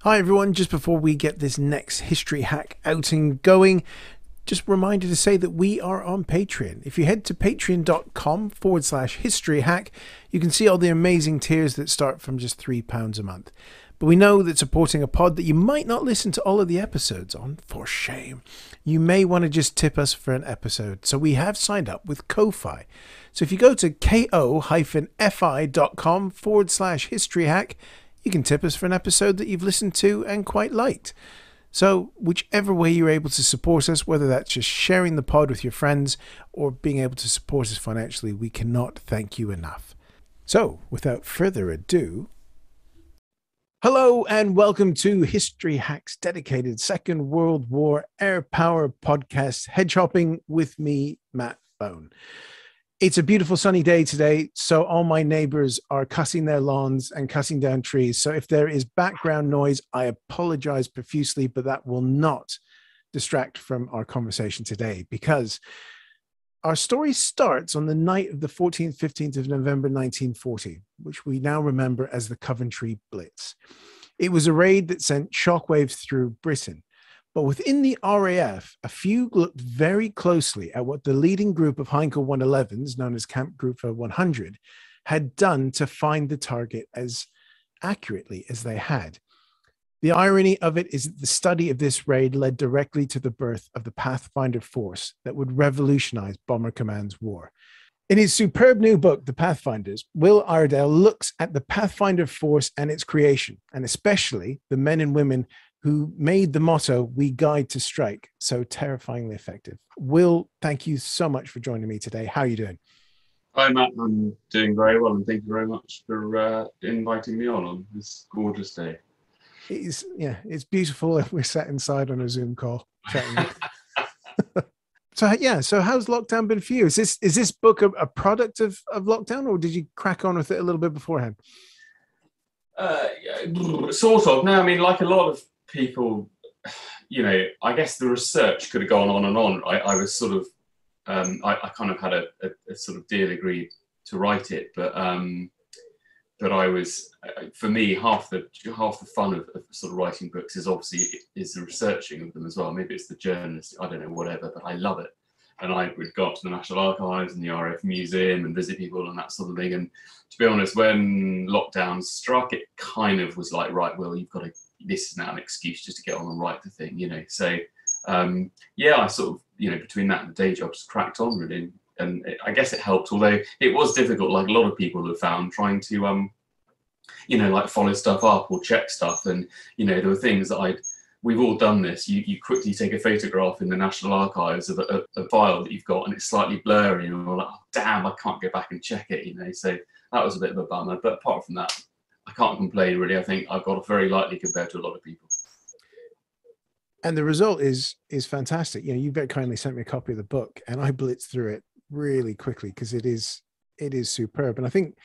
Hi everyone, just before we get this next history hack outing going, just a reminder to say that we are on Patreon. If you head to patreon.com/history hack, you can see all the amazing tiers that start from just £3 a month. But we know that supporting a pod that you might not listen to all of the episodes on, for shame, you may want to just tip us for an episode. So we have signed up with Ko-Fi. So if you go to ko-fi.com/history hack, you can tip us for an episode that you've listened to and quite liked. So whichever way you're able to support us, whether that's just sharing the pod with your friends or being able to support us financially, we cannot thank you enough. So without further ado, hello and welcome to History Hack's dedicated Second World War air power podcast, Hedge Hopping, with me, Matt Bone. It's a beautiful sunny day today, so all my neighbors are cutting their lawns and cutting down trees. So if there is background noise, I apologize profusely, but that will not distract from our conversation today, because our story starts on the night of the 14th, 15th of November, 1940, which we now remember as the Coventry Blitz. It was a raid that sent shockwaves through Britain. But within the RAF, a few looked very closely at what the leading group of Heinkel 111s, known as Camp Group 100, had done to find the target as accurately as they had. The irony of it is that the study of this raid led directly to the birth of the Pathfinder Force that would revolutionize Bomber Command's war. In his superb new book, The Pathfinders, Will Iredale looks at the Pathfinder Force and its creation, and especially the men and women who made the motto, "We guide to strike," so terrifyingly effective. Will, thank you so much for joining me today. How are you doing? Hi, Matt. I'm doing very well, and thank you very much for inviting me on this gorgeous day. It's beautiful. We're sat inside on a Zoom call chatting. So how's lockdown been for you? Is this book a product of lockdown, or did you crack on with it a little bit beforehand? Sort of. No, I mean, like a lot of people, I guess the research could have gone on and on. I was sort of, I kind of had a sort of deal agreed to write it, but I was, for me, half the fun of sort of writing books is obviously the researching of them as well. Maybe it's the journalist, I don't know, whatever, but I love it. And I would go up to the National Archives and the RAF Museum and visit people and that sort of thing. And to be honest, when lockdown struck, it kind of was like, right, well, this is now an excuse just to get on and write the thing, So, I sort of, between that and the day job, just cracked on really. And I guess it helped, although it was difficult, like a lot of people have found, trying to, like follow stuff up or check stuff. And, there were things that we've all done this. You quickly take a photograph in the National Archives of a file that you've got and it's slightly blurry and you're like, oh, damn, I can't go back and check it, So that was a bit of a bummer. But apart from that, I can't complain really. I think I've got off very lightly compared to a lot of people. And the result is fantastic. You very kindly sent me a copy of the book and I blitzed through it really quickly because it is superb. And I think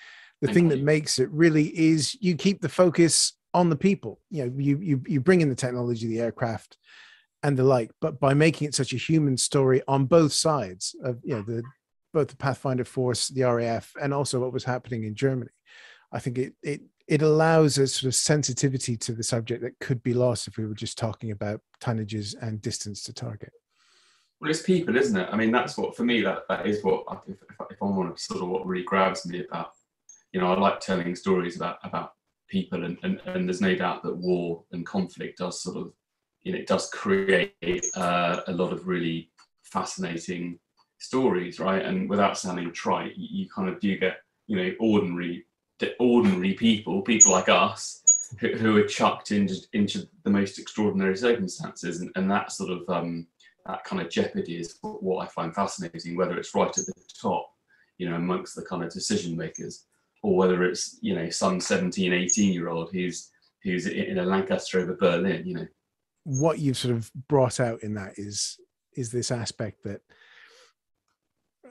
the thing that makes it really is you keep the focus on the people. You bring in the technology, the aircraft and the like, but by making it such a human story on both sides of both the Pathfinder Force, the RAF, and also what was happening in Germany, I think it allows a sort of sensitivity to the subject that could be lost if we were just talking about tonnages and distance to target. Well, it's people, isn't it? I mean, that's what, for me, that is what, if I want to sort of what really grabs me about, I like telling stories about people, and there's no doubt that war and conflict does sort of, it does create a lot of really fascinating stories, right? And without sounding trite, you kind of do get, ordinary people like us, who are chucked into the most extraordinary circumstances, and that sort of that kind of jeopardy is what I find fascinating, whether it's right at the top, amongst the kind of decision makers, or whether it's, some 17, 18-year-old who's in a Lancaster over Berlin, What you've sort of brought out in that is this aspect that,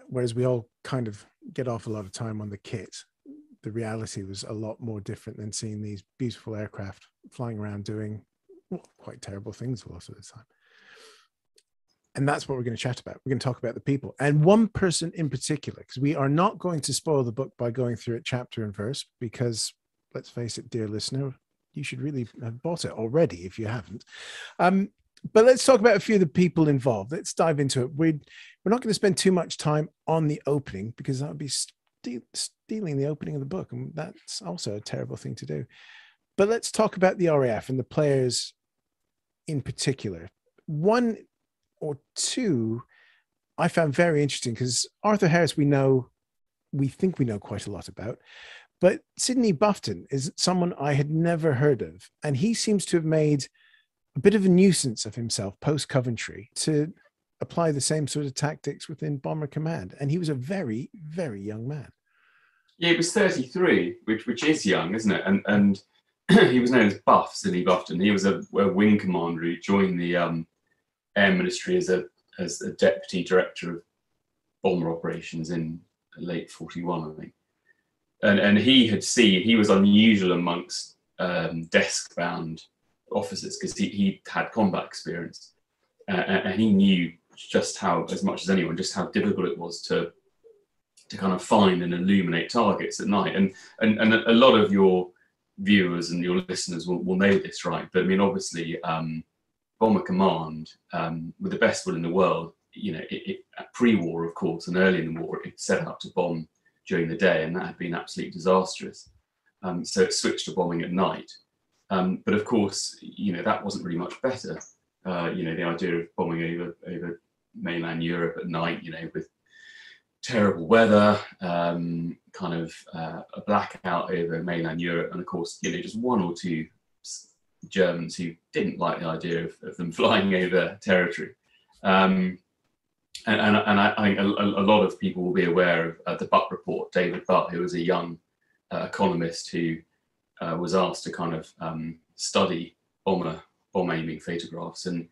whereas we all kind of get off a lot of time on the kit, the reality was a lot more different than seeing these beautiful aircraft flying around doing quite terrible things a lot of the time. And that's what we're going to chat about. We're going to talk about the people and one person in particular, because we are not going to spoil the book by going through it chapter and verse, because let's face it, dear listener, you should really have bought it already if you haven't. But let's talk about a few of the people involved. Let's dive into it. We're not going to spend too much time on the opening because that would be stealing the opening of the book, and that's also a terrible thing to do. But let's talk about the RAF and the players in particular. One or two I found very interesting because Arthur Harris we think we know quite a lot about, but Sidney Buffton is someone I had never heard of, and he seems to have made a bit of a nuisance of himself post Coventry to apply the same sort of tactics within Bomber Command, and he was a very, very young man. Yeah, he was 33, which is young, isn't it? And he was known as Buff, Sidney Buffton. He was a wing commander who joined the Air Ministry as a deputy director of bomber operations in late 41, I think. And he was unusual amongst desk-bound officers because he had combat experience, and he knew just how, as much as anyone, just how difficult it was to kind of find and illuminate targets at night. And a lot of your viewers and your listeners will know this, right? But I mean, obviously, Bomber Command, with the best will in the world, pre-war, of course, and early in the war, it set out to bomb during the day, and that had been absolutely disastrous. So it switched to bombing at night. But of course, that wasn't really much better. The idea of bombing over mainland Europe at night, with terrible weather, kind of a blackout over mainland Europe, and of course, just one or two Germans who didn't like the idea of them flying over territory. And I think a lot of people will be aware of the Butt report, David Butt, who was a young economist who was asked to kind of study bomb aiming photographs. And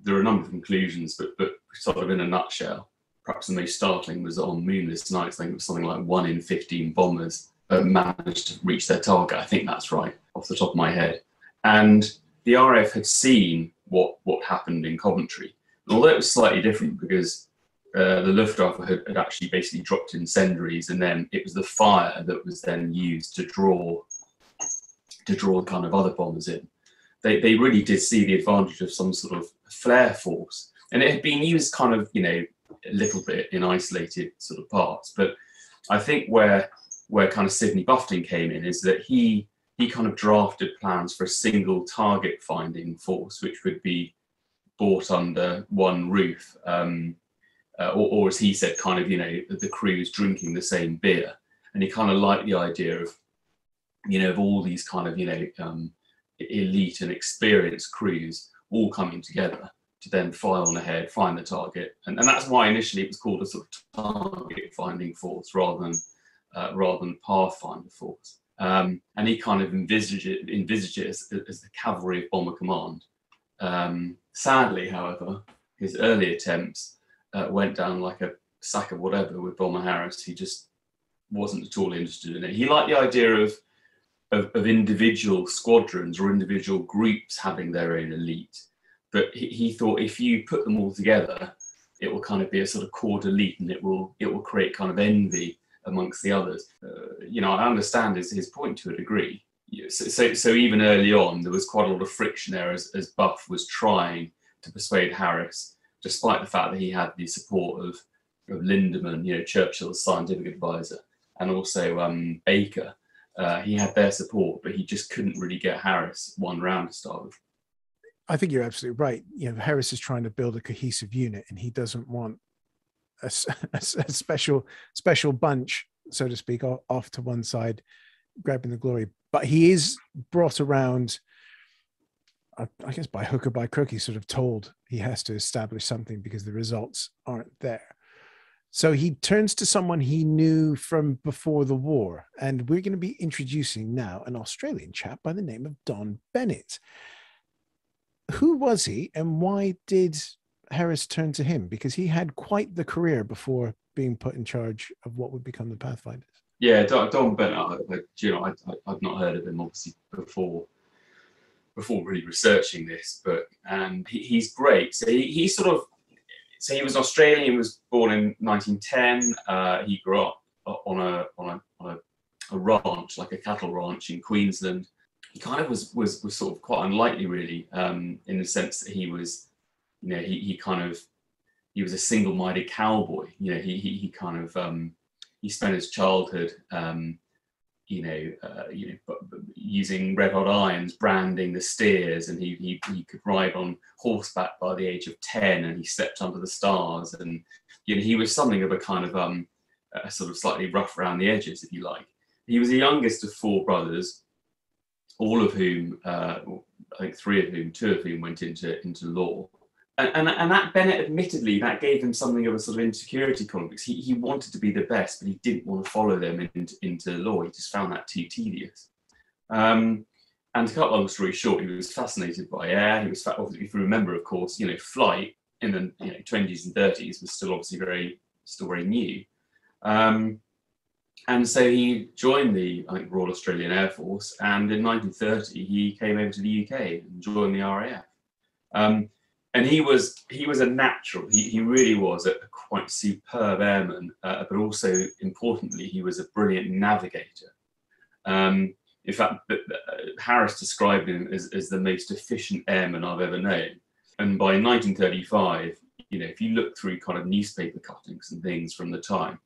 there are a number of conclusions, but sort of in a nutshell, perhaps the most startling was that on moonless nights, I think it was something like 1 in 15 bombers managed to reach their target. I think that's right, off the top of my head. And the RAF had seen what happened in Coventry. And although it was slightly different because the Luftwaffe had actually basically dropped incendiaries, and then it was the fire that was then used to draw kind of other bombers in. They really did see the advantage of some sort of flare force. And it had been used kind of, a little bit in isolated sort of parts. But I think where kind of Sidney Buffton came in is that he kind of drafted plans for a single target finding force, which would be brought under one roof, or as he said, kind of, the crews drinking the same beer. And he kind of liked the idea of, of all these kind of, elite and experienced crews all coming together to then fire on ahead, find the target. And that's why initially it was called a sort of target finding force rather than Pathfinder Force. And he kind of envisaged it as the cavalry of Bomber Command. Sadly, however, his early attempts went down like a sack of whatever with Bomber Harris. He just wasn't at all interested in it. He liked the idea of individual squadrons or individual groups having their own elite. But he thought if you put them all together, it will kind of be a sort of core elite, and it will create kind of envy amongst the others. I understand his point to a degree. So even early on, there was quite a lot of friction there as Buff was trying to persuade Harris, despite the fact that he had the support of Lindemann, Churchill's scientific advisor, and also Baker. He had their support, but he just couldn't really get Harris one round to start with. I think you're absolutely right. Harris is trying to build a cohesive unit, and he doesn't want a special bunch, so to speak, off to one side, grabbing the glory. But he is brought around, I guess, by hook or by crook. He's sort of told he has to establish something because the results aren't there. So he turns to someone he knew from before the war. And we're going to be introducing now an Australian chap by the name of Don Bennett. Who was he, and why did Harris turn to him? Because he had quite the career before being put in charge of what would become the Pathfinders. Yeah, Don Bennett, I've not heard of him obviously before really researching this, but he's great. So he was Australian. He was born in 1910. He grew up on a ranch, like a cattle ranch in Queensland. he kind of was sort of quite unlikely, really, in the sense that he was, you know, he was a single-minded cowboy. You know, he kind of he spent his childhood, using red hot irons, branding the steers, and he could ride on horseback by the age of 10, and he slept under the stars, and you know, he was something of a kind of a sort of slightly rough around the edges, if you like. He was the youngest of 4 brothers, all of whom, I think 3 of whom, 2 of whom went into law. And that Bennett, admittedly, that gave him something of a sort of insecurity complex. He wanted to be the best, but he didn't want to follow them into law. He just found that too tedious. And to cut a long story short, he was fascinated by air. He was, obviously, if you remember, of course, you know, flight in the 20s and 30s was still obviously very new. And so he joined the, I think, Royal Australian Air Force, and in 1930 he came over to the UK and joined the RAF. And he was a natural. He really was a quite superb airman, but also importantly, he was a brilliant navigator. In fact, Harris described him as the most efficient airman I've ever known. And by 1935, you know, if you look through kind of newspaper cuttings and things from the time,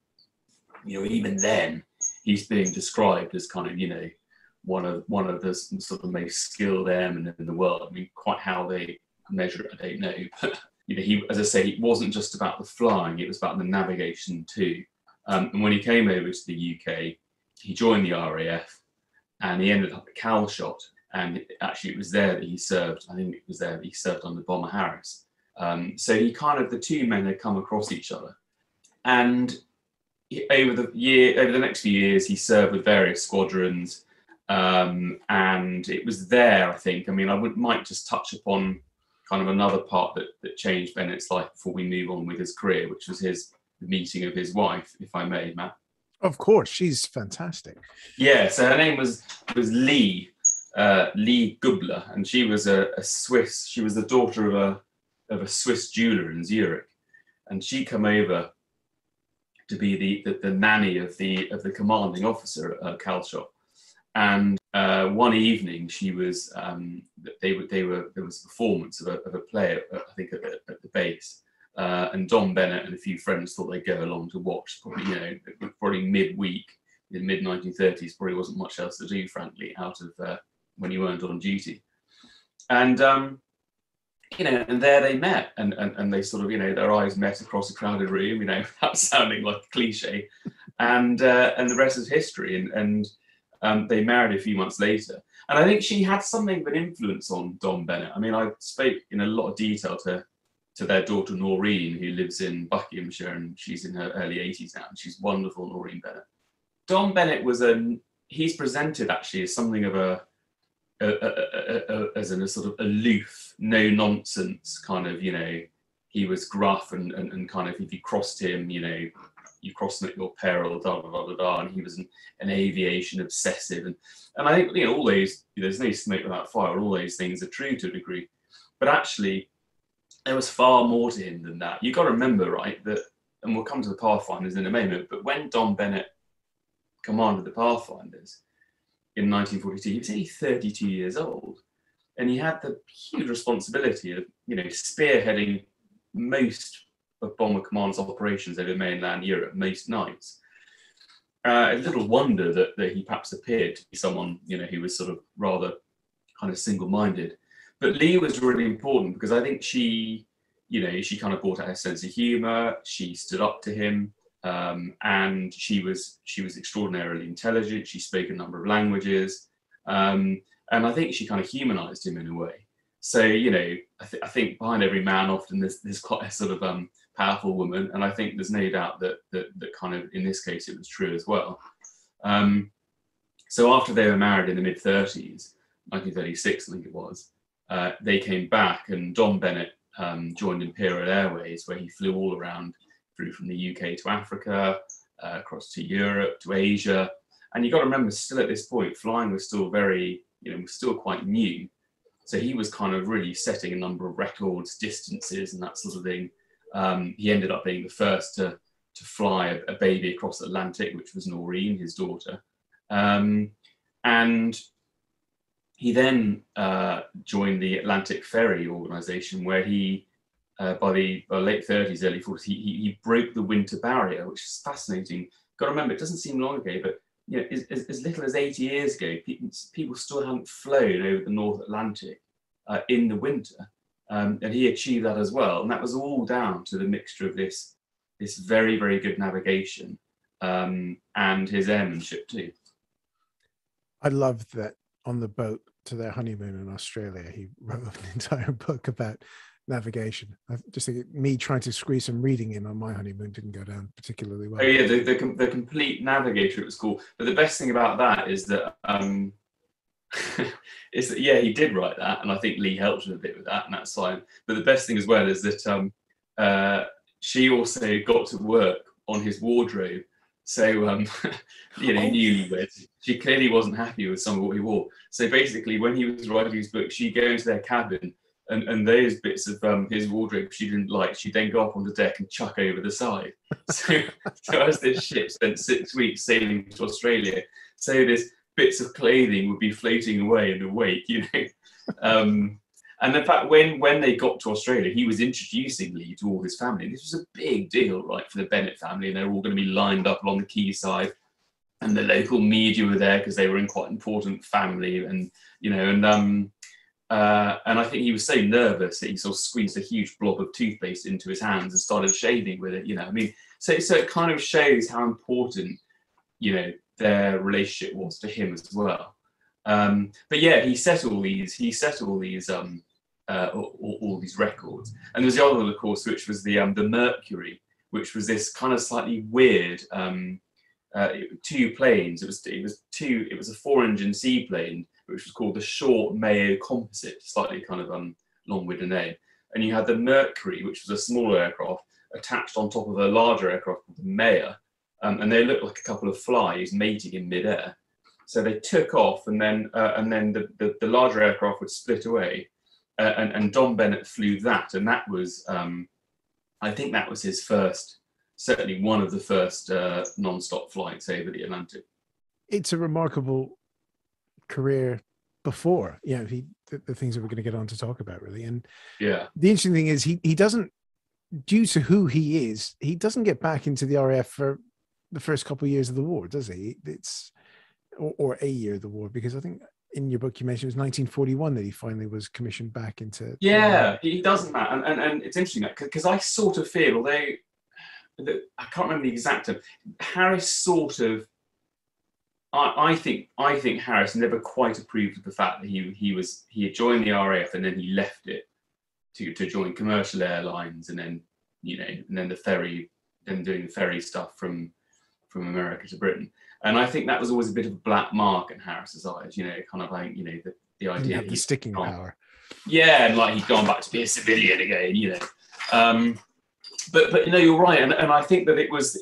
you know, even then, he's being described as kind of, you know, one of the sort of most skilled airmen in the world. I mean, quite how they measure it, I don't know. But you know, he, as I say, it wasn't just about the flying; it was about the navigation too. And when he came over to the UK, he joined the RAF, and he ended up at Calshot. And actually, it was there that he served. I think it was there that he served under Bomber Harris. So he kind of, the two men had come across each other, and over the next few years, he served with various squadrons, and it was there, I think. I mean, might just touch upon kind of another part that changed Bennett's life before we move on with his career, which was the meeting of his wife, if I may, Matt. Of course, she's fantastic. Yeah, so her name was Lee Gubler, and she was a Swiss. She was the daughter of a Swiss jeweler in Zurich, and she came over to be the nanny of the commanding officer at Calshot. And one evening, she was there was a performance of a play, I think, at the base, and Don Bennett and a few friends thought they'd go along to watch. Probably midweek in mid 1930s, probably wasn't much else to do, frankly, out of when you weren't on duty. And you know, and there they met, and they sort of, you know, their eyes met across a crowded room, you know, that sounding like a cliche, and the rest is history. And they married a few months later. And I think she had something of an influence on Don Bennett. I mean, I spoke in a lot of detail to their daughter Noreen, who lives in Buckinghamshire, and she's in her early 80s now, and she's wonderful, Noreen Bennett. Don Bennett he's presented actually as something of a sort of aloof, no nonsense kind of, you know, he was gruff and kind of, if you crossed him, you know, you crossed him at your peril, da da da da da, and he was an aviation obsessive, and I think, you know, all those, there's no smoke without fire, all those things are true to a degree, but actually there was far more to him than that. You've got to remember, right, that, and we'll come to the Pathfinders in a moment, but when Don Bennett commanded the Pathfinders in 1942, he was only 32 years old, and he had the huge responsibility of, you know, spearheading most of Bomber Command's operations over mainland Europe most nights. A little wonder that he perhaps appeared to be someone, you know, who was sort of rather kind of single-minded. But Lee was really important because I think she, you know, she kind of brought out her sense of humour. She stood up to him, and she was extraordinarily intelligent. She spoke a number of languages, and I think she kind of humanised him in a way. So, you know, I think behind every man often there's quite a sort of powerful woman, and I think there's no doubt that kind of in this case it was true as well. So after they were married in the mid-30s, 1936 I think it was, they came back, and Don Bennett joined Imperial Airways, where he flew all around, flew from the UK to Africa, across to Europe, to Asia. And you've got to remember, still at this point, flying was still very, you know, was still quite new. So he was kind of really setting a number of records, distances, and that sort of thing. He ended up being the first to fly a baby across the Atlantic, which was Noreen, his daughter. And he then joined the Atlantic Ferry Organization, where he, by the late 30s, early 40s, he broke the winter barrier, which is fascinating. Got to remember, it doesn't seem long ago, but as little as 80 years ago, people still hadn't flown over the North Atlantic in the winter, and he achieved that as well. And that was all down to the mixture of this very, very good navigation and his airmanship too. I love that on the boat to their honeymoon in Australia, he wrote an entire book about navigation. I just think me trying to squeeze some reading in on my honeymoon didn't go down particularly well. Oh yeah, the complete navigator, it was cool. But the best thing about that is that yeah, he did write that, and I think Lee helped him a bit with that, and that's fine. But the best thing as well is that she also got to work on his wardrobe. So newlywed, she clearly wasn't happy with some of what he wore. So basically, when he was writing his book, she'd go into their cabin, and those bits of his wardrobe she didn't like, she'd then go up on the deck and chuck over the side. So as this ship spent 6 weeks sailing to Australia, so this bits of clothing would be floating away in the wake, And in fact, when they got to Australia, he was introducing Lee to all his family. This was a big deal, right, for the Bennett family, and they're all going to be lined up along the quayside, and the local media were there because they were in quite an important family, and I think he was so nervous that he sort of squeezed a huge blob of toothpaste into his hands and started shaving with it. So it kind of shows how important, their relationship was to him as well. But yeah, he set all these all these records. And there was the other one, of course, which was the Mercury, which was this kind of slightly weird two planes. It was a 4-engine seaplane, which was called the Short Mayo Composite, slightly kind of long-winded name. And you had the Mercury, which was a smaller aircraft attached on top of a larger aircraft called the Mayor, and they looked like a couple of flies mating in midair. So they took off, and then the larger aircraft would split away, and Don Bennett flew that, and that was, I think that was his first, certainly one of the first non-stop flights over the Atlantic. It's a remarkable career before, the things that we're going to get on to talk about, really. And yeah, the interesting thing is he doesn't, due to who he is, he doesn't get back into the RAF for the first couple of years of the war, does he? Or a year of the war, because I think in your book you mentioned it was 1941 that he finally was commissioned back into. Yeah, he doesn't, Matt, and it's interesting because I sort of feel, although I can't remember the exact term, Harris sort of, I think Harris never quite approved of the fact that he had joined the RAF and then he left it to join commercial airlines, and then the ferry, then doing the ferry stuff from America to Britain. And I think that was always a bit of a black mark in Harris's eyes, kind of like, the idea of the sticking power. Yeah, and like he'd gone back to be a civilian again, But you're right, and I think that it was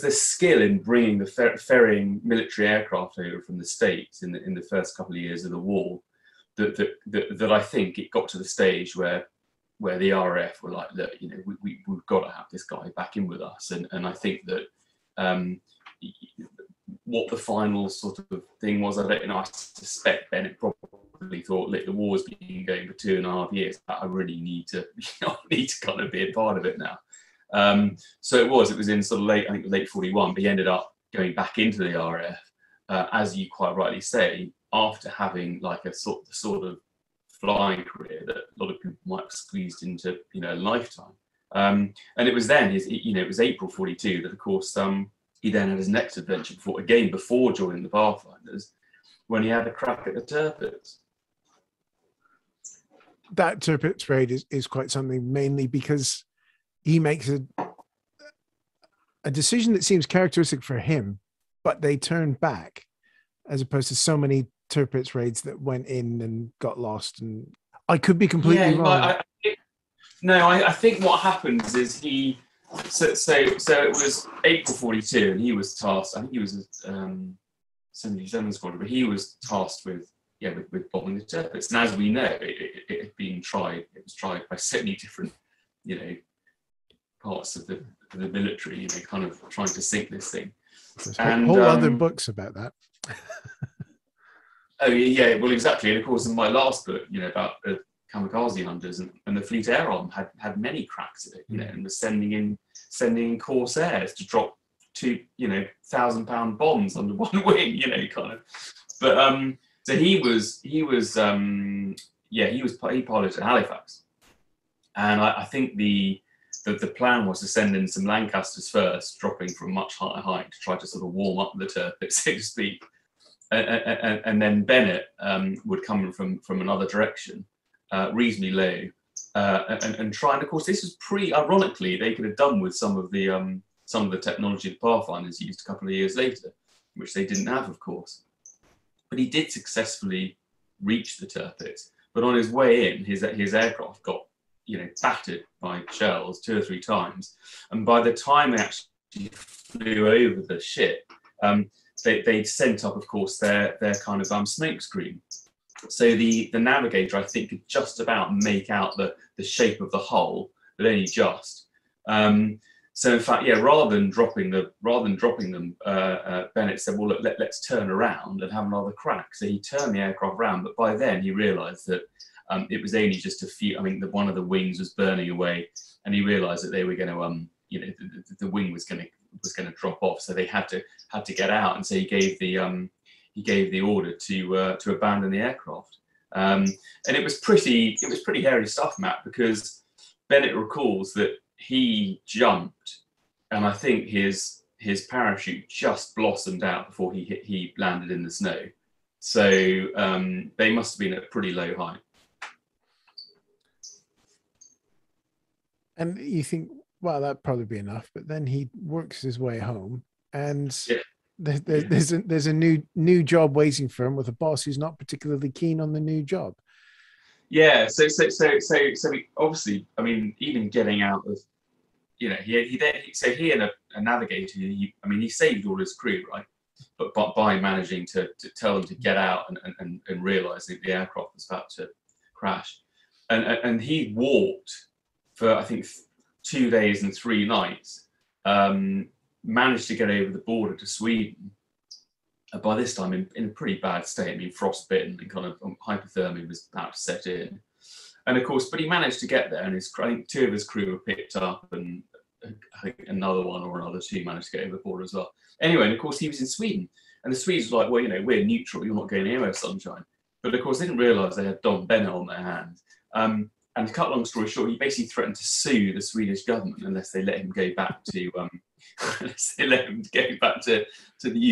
the skill in bringing the ferrying military aircraft over from the States in the first couple of years of the war that I think it got to the stage where the RAF were like, look, we've got to have this guy back in with us, and I think that. What the final sort of thing was, I don't know. I suspect Bennett probably thought, look, the war's been going for 2.5 years. I really need to kind of be a part of it now. So it was in sort of late 41, but he ended up going back into the RAF, as you quite rightly say, after having like a sort of flying career that a lot of people might have squeezed into a lifetime. And it was then it was April 42 that, of course, he then had his next adventure before joining the Pathfinders, when he had a crack at the Tirpitz. That Tirpitz raid is quite something, mainly because he makes a decision that seems characteristic for him, but they turned back, as opposed to so many Tirpitz raids that went in and got lost. And I could be completely wrong. I think what happens is so it was April 42, and he was tasked. I think he was a 77 squadron, but he was tasked with bombing the Tirpitz. And as we know, it had been tried. It was tried by so many different, parts of the military. Kind of trying to sink this thing. There's whole other books about that. Oh yeah, well exactly. And of course, in my last book, about the kamikaze hunters and the Fleet Air Arm had many cracks at it, and was sending in Corsairs to drop 1,000-pound bombs under one wing, kind of. But so he piloted Halifax, and I think the plan was to send in some Lancasters first, dropping from much higher height to try to sort of warm up the turret, so to speak. And then Bennett would come from another direction, reasonably low, and try. And of course, this was ironically, they could have done with some of the technology the Pathfinders used a couple of years later, which they didn't have, of course. But he did successfully reach the turrets. But on his way in, his aircraft got battered by shells 2 or 3 times, and by the time they actually flew over the ship, they'd sent up, of course, their kind of smoke screen. So the navigator, I think, could just about make out the shape of the hull, but only just. So in fact, rather than dropping them, Bennett said, "Well, look, let's turn around and have another crack." So he turned the aircraft around, but by then he realised that it was only just a few. I mean, one of the wings was burning away, and he realised that they were going to, the wing was going to drop off. So they had to get out, and so he gave the order to abandon the aircraft. And it was pretty hairy stuff, Matt, because Bennett recalls that he jumped, and I think his parachute just blossomed out before he landed in the snow. So they must have been at a pretty low height. And you think, well, that'd probably be enough. But then he works his way home, and there's a new job waiting for him with a boss who's not particularly keen on the new job. Yeah. So we obviously, I mean, even getting out of, he and a navigator, he saved all his crew, right? But by managing to tell them to get out and realize that the aircraft was about to crash, and he walked for, I think, 2 days and 3 nights, managed to get over the border to Sweden. By this time, in a pretty bad state. I mean, frostbitten and kind of hypothermia was about to set in. And of course, but he managed to get there, and I think 2 of his crew were picked up, and I think another 2 managed to get over the border as well. Anyway, and of course, he was in Sweden, and the Swedes were like, "Well, we're neutral. You're not going anywhere, sunshine." But of course, they didn't realise they had Don Bennett on their hands. And to cut a long story short, he basically threatened to sue the Swedish government unless they let him go back to the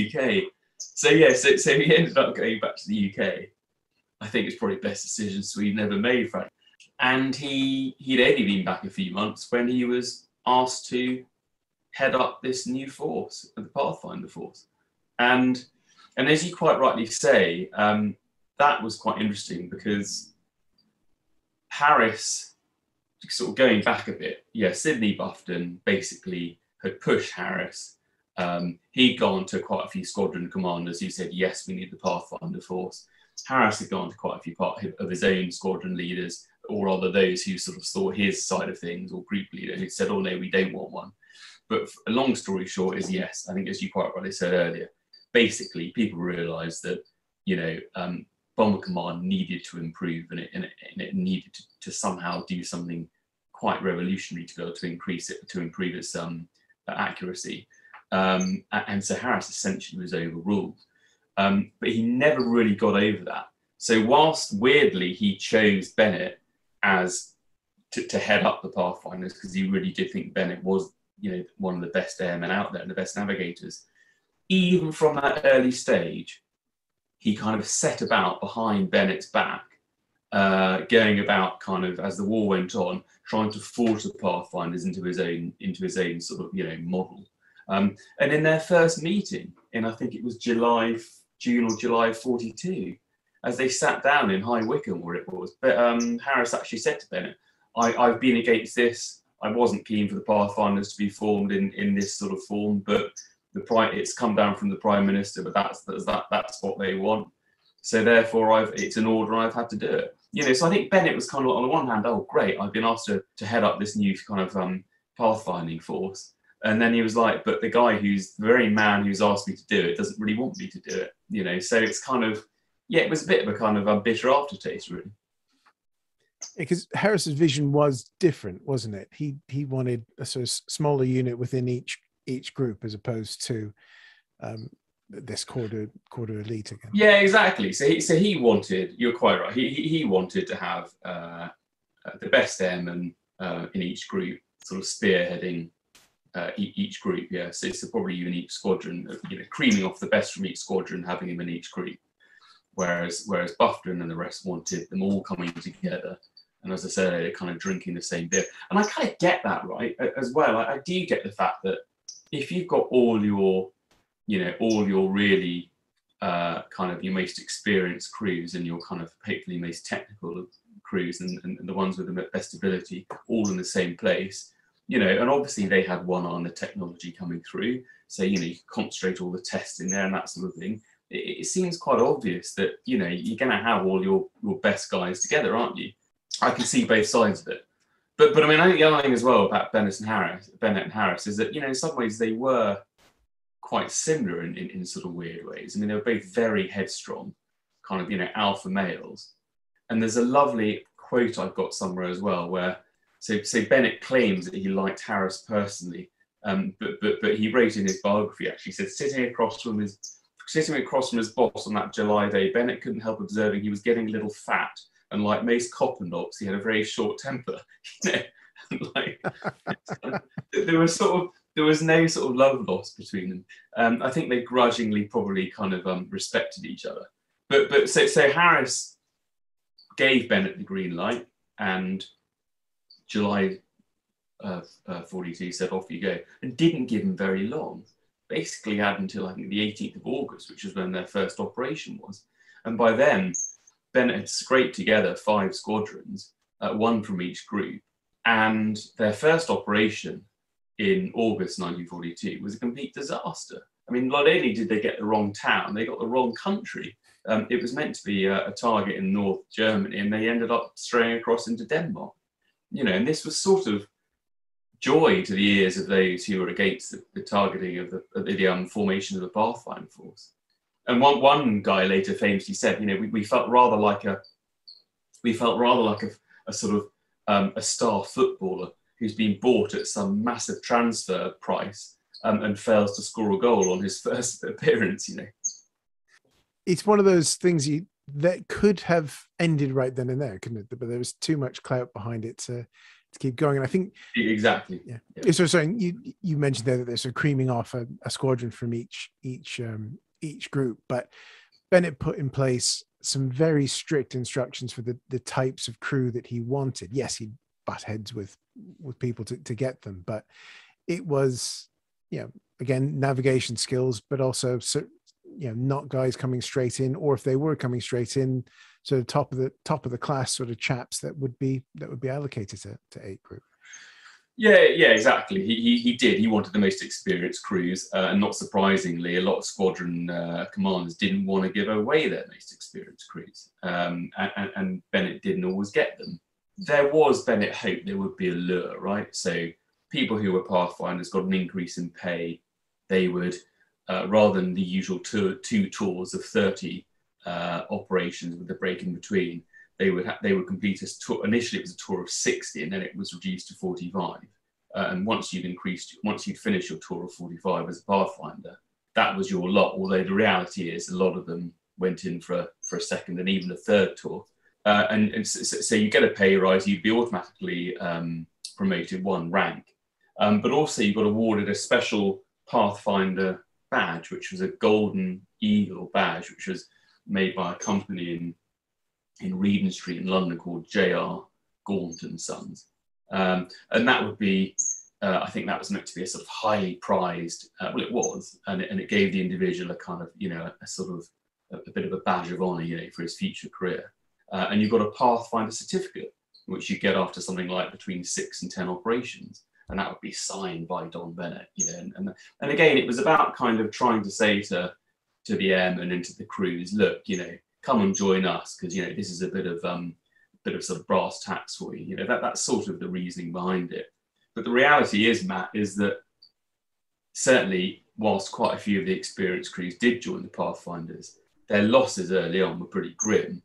UK. So he ended up going back to the UK. I think it's probably the best decision Sweden ever made, Frank. And he'd only been back a few months when he was asked to head up this new force, the Pathfinder Force. And as you quite rightly say, that was quite interesting because Harris, sort of going back a bit, Sidney Buffton basically had pushed Harris. He'd gone to quite a few squadron commanders who said, yes, we need the Pathfinder Force. Harris had gone to quite a few of his own squadron leaders, or rather those who sort of saw his side of things, or group leader who said, oh no, we don't want one. But a long story short is yes, I think as you quite rightly said earlier, basically people realised that, Bomber Command needed to improve, and it needed to somehow do something quite revolutionary to be able to improve its accuracy. And so Harris essentially was overruled. But he never really got over that. So whilst weirdly he chose Bennett as to head up the Pathfinders, because he really did think Bennett was, one of the best airmen out there and the best navigators, even from that early stage, he kind of set about behind Bennett's back, going about kind of, as the war went on, trying to forge the Pathfinders into his own sort of, model. And in their first meeting, in I think it was June or July 42, as they sat down in High Wycombe, where it was, but Harris actually said to Bennett, I've been against this. I wasn't keen for the Pathfinders to be formed in this sort of form, but it's come down from the Prime Minister, but that's what they want. So therefore, it's an order, and I've had to do it. So I think Bennett was kind of, on the one hand, oh great, I've been asked to head up this new kind of pathfinding force, and then he was like, but the guy the very man who's asked me to do it doesn't really want me to do it. So it's kind of, yeah, it was a bit of a kind of a bitter aftertaste, really. Because Harris's vision was different, wasn't it? He wanted a sort of smaller unit within each group, as opposed to this quarter elite again. Yeah, exactly. So he wanted. You're quite right. He wanted to have the best airmen in each group, sort of spearheading each group. Yeah, so probably in each squadron, creaming off the best from each squadron, having him in each group. Whereas Bufflin and the rest wanted them all coming together. And as I said, they're kind of drinking the same beer. And I kind of get that, right, as well. I do get the fact that if you've got all your really kind of your most experienced crews and your kind of hopefully most technical crews and the ones with the best ability all in the same place, and obviously they had one eye on the technology coming through. So, you concentrate all the tests in there and that sort of thing. It seems quite obvious that, you're going to have all your best guys together, aren't you? I can see both sides of it. But I mean, I think the other thing as well about Bennett and Harris is that, in some ways they were quite similar in sort of weird ways. I mean, they were both very headstrong, kind of, alpha males. And there's a lovely quote I've got somewhere as well where, so Bennett claims that he liked Harris personally, but he wrote in his biography, actually, he said, sitting across from his boss on that July day, Bennett couldn't help observing he was getting a little fat, and like most Coppendocks, he had a very short temper. Like, there was no sort of love lost between them. I think they grudgingly probably kind of respected each other. But so Harris gave Bennett the green light, and July 42 said, off you go, and didn't give him very long. Basically had until, I think, the 18th of August, which was when their first operation was. And by then, Bennett had scraped together 5 squadrons, one from each group, and their first operation in August 1942 was a complete disaster. I mean, not only did they get the wrong town, they got the wrong country. It was meant to be a target in North Germany, and they ended up straying across into Denmark. And this was sort of joy to the ears of those who were against the targeting of the formation of the Pathfinder Force. And one guy later famously said, we felt rather like a sort of a star footballer who's been bought at some massive transfer price and fails to score a goal on his first appearance. It's one of those things that could have ended right then and there, couldn't it? But there was too much clout behind it to keep going. And I think exactly. Yeah. So you mentioned there that there's a creaming off a squadron from each group, but Bennett put in place some very strict instructions for the types of crew that he wanted. Yes, he'd butt heads with people to get them, but it was, again, navigation skills, but also, not guys coming straight in, or if they were coming straight in, sort of top of the class sort of chaps that would be allocated to 8 group. Yeah, exactly. He did. He wanted the most experienced crews, and not surprisingly, a lot of squadron commanders didn't want to give away their most experienced crews, and Bennett didn't always get them. There was, Bennett hoped there would be a lure, right? So people who were Pathfinders got an increase in pay. They would, rather than the usual two tours of 30 operations with a break in between, they would complete a tour. Initially, it was a tour of 60, and then it was reduced to 45. And once you'd finished your tour of 45 as a Pathfinder, that was your lot. Although the reality is, a lot of them went in for a second and even a third tour. And so you get a pay rise. You'd be automatically promoted 1 rank, but also you got awarded a special Pathfinder badge, which was a golden eagle badge, which was made by a company in Regent Street in London called J.R. Gaunt and Sons. And that would be, I think that was meant to be a sort of highly prized, well, it was, and it gave the individual a kind of, a sort of a bit of a badge of honor, for his future career. And you've got a Pathfinder certificate, which you get after something like between 6 and 10 operations. And that would be signed by Don Bennett, and again, it was about kind of trying to say to the airmen and to the crews, look, come and join us, because this is a bit of sort of brass tacks for you. That's sort of the reasoning behind it. But the reality is, Matt, is that certainly whilst quite a few of the experienced crews did join the Pathfinders, their losses early on were pretty grim.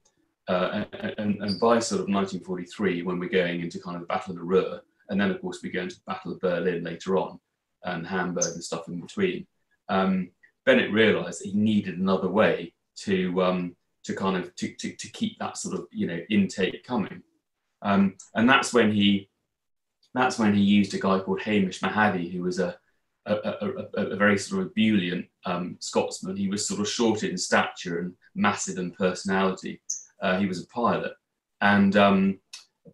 And by sort of 1943, when we're going into kind of the Battle of the Ruhr, and then of course we go into the Battle of Berlin later on, and Hamburg and stuff in between, Bennett realised that he needed another way to keep that sort of intake coming, and that's when he used a guy called Hamish Mahadi, who was a very sort of ebullient Scotsman. He was sort of short in stature and massive in personality. He was a pilot, and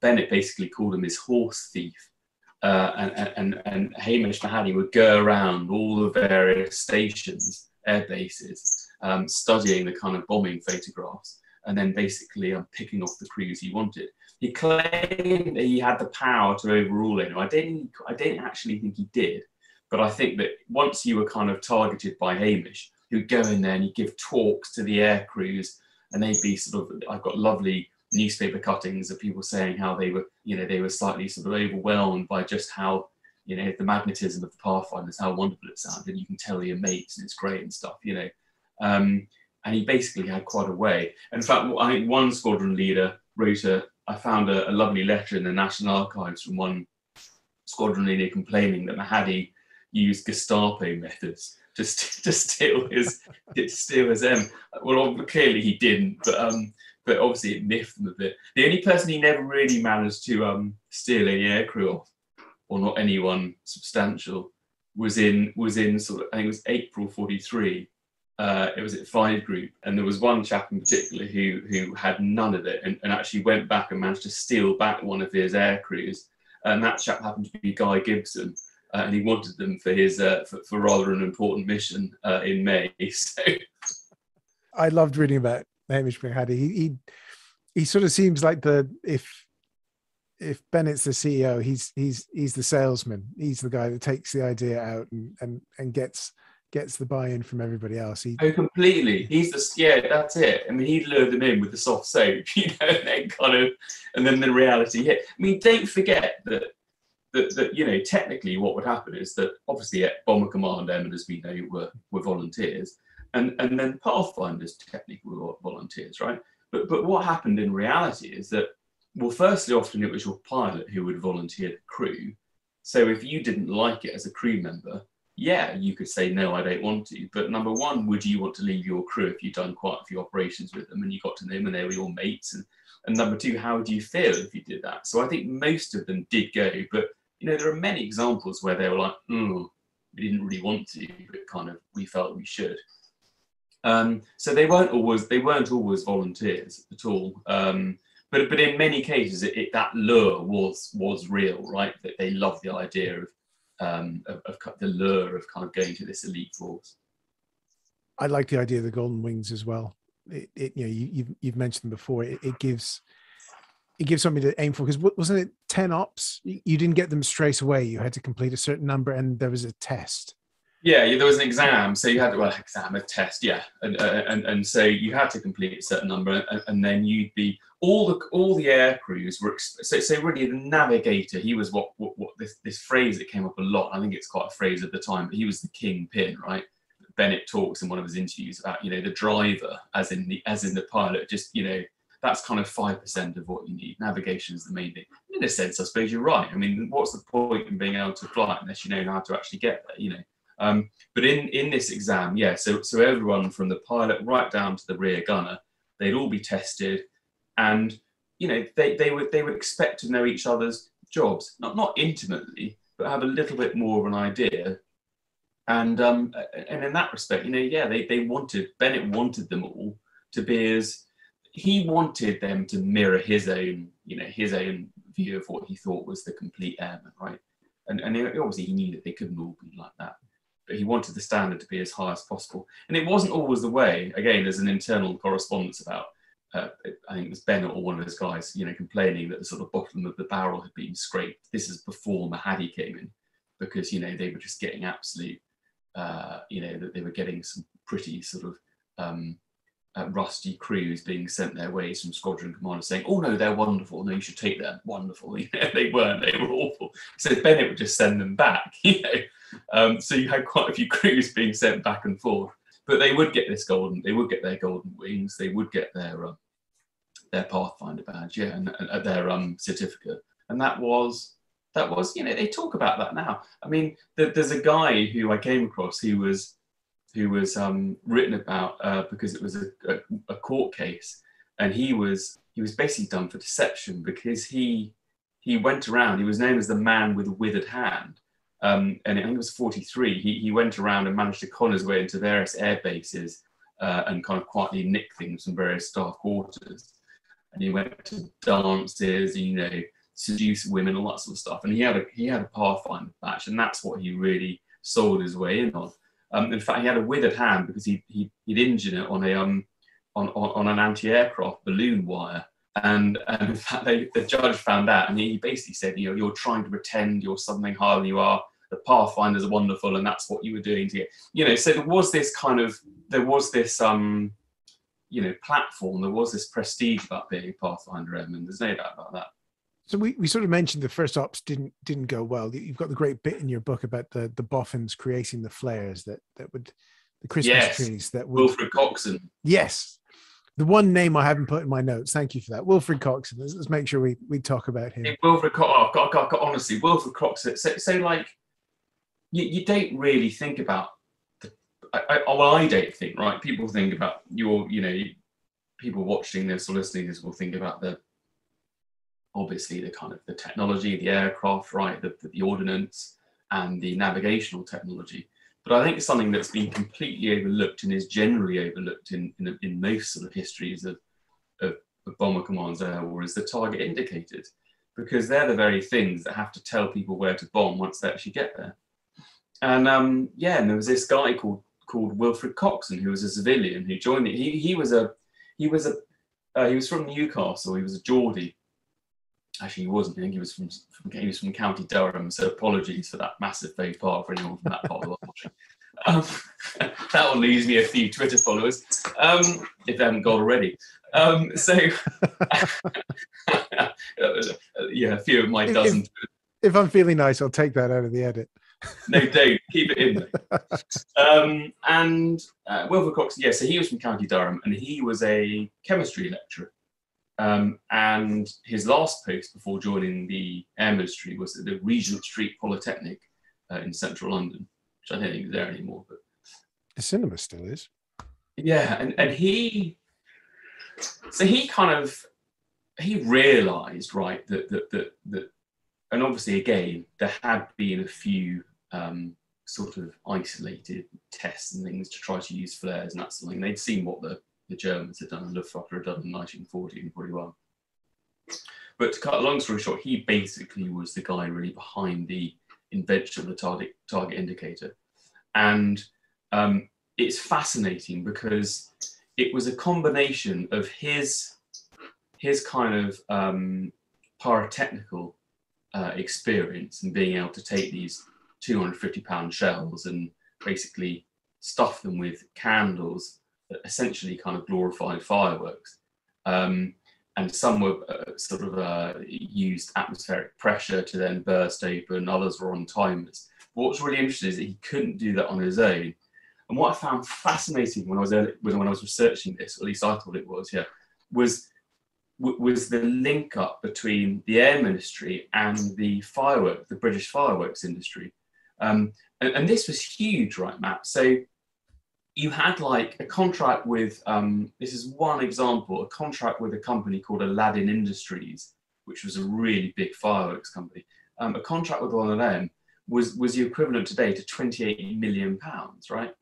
Bennett basically called him his horse thief. And Hamish Mahadi would go around all the various stations, air bases, studying the kind of bombing photographs, and then basically picking off the crews he wanted. He claimed that he had the power to overrule anyone. I don't actually think he did, but I think that once you were kind of targeted by Hamish, he would go in there and he'd give talks to the air crews, and they'd be sort of, I've got lovely newspaper cuttings of people saying how they were slightly sort of overwhelmed by just how, the magnetism of the Pathfinders, how wonderful it sounded. You can tell your mates and it's great and stuff, and he basically had quite a way. In fact, I think one squadron leader wrote I found a lovely letter in the National Archives from one squadron leader complaining that Mahadi used Gestapo methods to steal his M. Well, clearly he didn't, but obviously it miffed them a bit. The only person he never really managed to steal any aircrew off, or not anyone substantial, was in sort of, I think it was April 43. It was at 5 Group, and there was one chap in particular who had none of it, and actually went back and managed to steal back one of his air crews. And that chap happened to be Guy Gibson, and he wanted them for his for rather an important mission in May. So I loved reading about Hamish Mahadi. He sort of seems like if Bennett's the CEO, he's the salesman. He's the guy that takes the idea out and gets the buy-in from everybody else. Completely. He's that's it. I mean, he'd lure them in with the soft soap, and then the reality hit. I mean, don't forget that technically what would happen is that obviously Bomber Command Airmen, as we know, were volunteers, and then Pathfinders technically were volunteers, right? But what happened in reality is that, well, firstly, often it was your pilot who would volunteer the crew. So if you didn't like it as a crew member, yeah, you could say, no, I don't want to. But number one, would you want to leave your crew if you'd done quite a few operations with them and you got to know them and they were your mates? And number two, how would you feel if you did that? So I think most of them did go, but there are many examples where they were like, we didn't really want to, but kind of we felt we should. So they weren't always volunteers at all. But in many cases, that lure was real, right? That they loved the idea of the lure of kind of going to this elite force. I like the idea of the Golden Wings as well. You've mentioned before. It gives something to aim for, because wasn't it 10 ops? You didn't get them straight away. You had to complete a certain number, and there was a test. Yeah, there was an exam, so you had a test, yeah, and so you had to complete a certain number, and then you'd be all the air crews were so really the navigator. He was what this phrase that came up a lot. I think it's quite a phrase at the time, but he was the kingpin, right? Bennett talks in one of his interviews about the driver, as in the pilot. Just that's kind of 5% of what you need. Navigation is the main thing. In a sense, I suppose you're right. I mean, what's the point in being able to fly unless you know how to actually get there? But in this exam, so everyone from the pilot right down to the rear gunner, they'd all be tested, and they would expect to know each other's jobs, not intimately, but have a little bit more of an idea. And in that respect, Bennett wanted them all to be as, he wanted them to mirror his own view of what he thought was the complete airman, right? And obviously he knew that they couldn't all be like that, but he wanted the standard to be as high as possible. And it wasn't always the way. Again, there's an internal correspondence about, I think it was Bennett or one of his guys, complaining that the sort of bottom of the barrel had been scraped. This is before Mahadi came in, because, they were just getting absolute, that they were getting some pretty sort of rusty crews being sent their ways from squadron commanders saying, oh no, they're wonderful, no, you should take them, wonderful. They weren't, they were awful. So Bennett would just send them back, so you had quite a few crews being sent back and forth. But they would get their golden wings, they would get their Pathfinder badge, yeah, and their certificate, and that was, they talk about that now. I mean, there's a guy who I came across who was written about because it was a court case, and he was basically done for deception because he went around. He was known as the man with a withered hand, and I think it was 43. He went around and managed to con his way into various air bases and kind of quietly nick things from various staff quarters. And he went to dances, seduce women, all that sort of stuff. And he had a Pathfinder badge, and that's what he really sold his way in on. In fact, he had a withered hand because he'd injured it on an anti-aircraft balloon wire. And in fact, the judge found out, and he basically said, you're trying to pretend you're something higher than you are. The Pathfinders are wonderful, and that's what you were doing to get, So there was this platform. There was this prestige about being a Pathfinder airman. There's no doubt about that. So we sort of mentioned the first ops didn't go well. You've got the great bit in your book about the boffins creating the flares that would, the Christmas trees that would. Wilfred Coxon. Yes, the one name I haven't put in my notes. Thank you for that, Wilfred Coxon. Let's make sure we talk about him. Wilfred Coxon. Honestly, Wilfred Coxon. So like, you don't really think about. I don't think, right? People think about people watching this or listening to this will think about obviously the kind of the technology, the aircraft, right? The ordnance and the navigational technology. But I think something that's been completely overlooked and is generally overlooked in most sort of histories of bomber commands air war is the target indicators, because they're the very things that have to tell people where to bomb once they actually get there. And and there was this guy called Wilfred Coxon, who was a civilian who joined it. He was from Newcastle. He was a Geordie. Actually, he wasn't. I think he was from County Durham. So apologies for that massive faux pas for anyone from that part of the world. That will lose me a few Twitter followers if they haven't got already. A few of my dozen. If I'm feeling nice, I'll take that out of the edit. No, don't. Keep it in. Wilfred Coxon, so he was from County Durham, and he was a chemistry lecturer. And his last post before joining the Air Ministry was at the Regent Street Polytechnic in central London, which I don't think is there anymore. But the cinema still is. Yeah, and he realised, right, that and obviously again there had been a few sort of isolated tests and things to try to use flares and that sort of thing. They'd seen what the Germans had done and Luftwaffe had done in 1940 and 41. But to cut a long story short, he basically was the guy really behind the invention of the target indicator. And it's fascinating because it was a combination of his kind of pyrotechnical experience and being able to take these 250-pound shells and basically stuff them with candles that essentially kind of glorified fireworks. And some were used atmospheric pressure to then burst open, others were on timers. But what's really interesting is that he couldn't do that on his own. And what I found fascinating when I was researching this, or at least I thought it was, was the link up between the Air Ministry and the British fireworks industry. And this was huge, right, Matt? So you had like a contract with, this is one example, a contract with a company called Aladdin Industries, which was a really big fireworks company. A contract with one of them was the equivalent today to £28 million, right?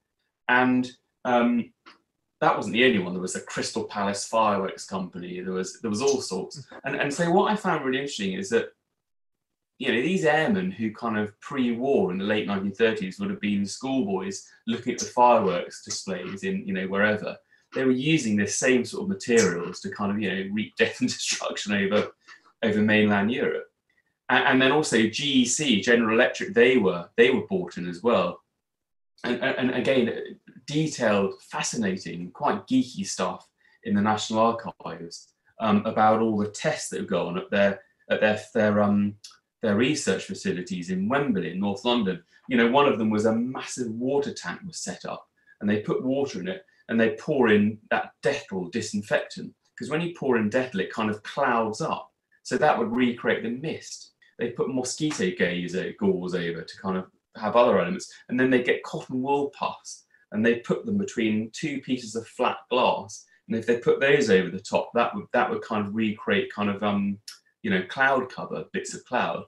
And that wasn't the only one. There was a Crystal Palace fireworks company. There was all sorts. And so what I found really interesting is that, these airmen who kind of pre-war in the late 1930s would have been schoolboys looking at the fireworks displays in, wherever. They were using this same sort of materials to kind of, wreak death and destruction over mainland Europe. And then also GEC, General Electric, they were bought in as well. And again, detailed, fascinating, quite geeky stuff in the National Archives about all the tests that go on at their research facilities in Wembley, in North London. One of them was a massive water tank was set up, and they put water in it, and they pour in that Dettol disinfectant, because when you pour in Dettol, it kind of clouds up. So that would recreate the mist. They put mosquito gauze over to kind of have other elements, and then they get cotton wool puffs, and they put them between two pieces of flat glass, and if they put those over the top, that would kind of recreate kind of cloud cover, bits of cloud.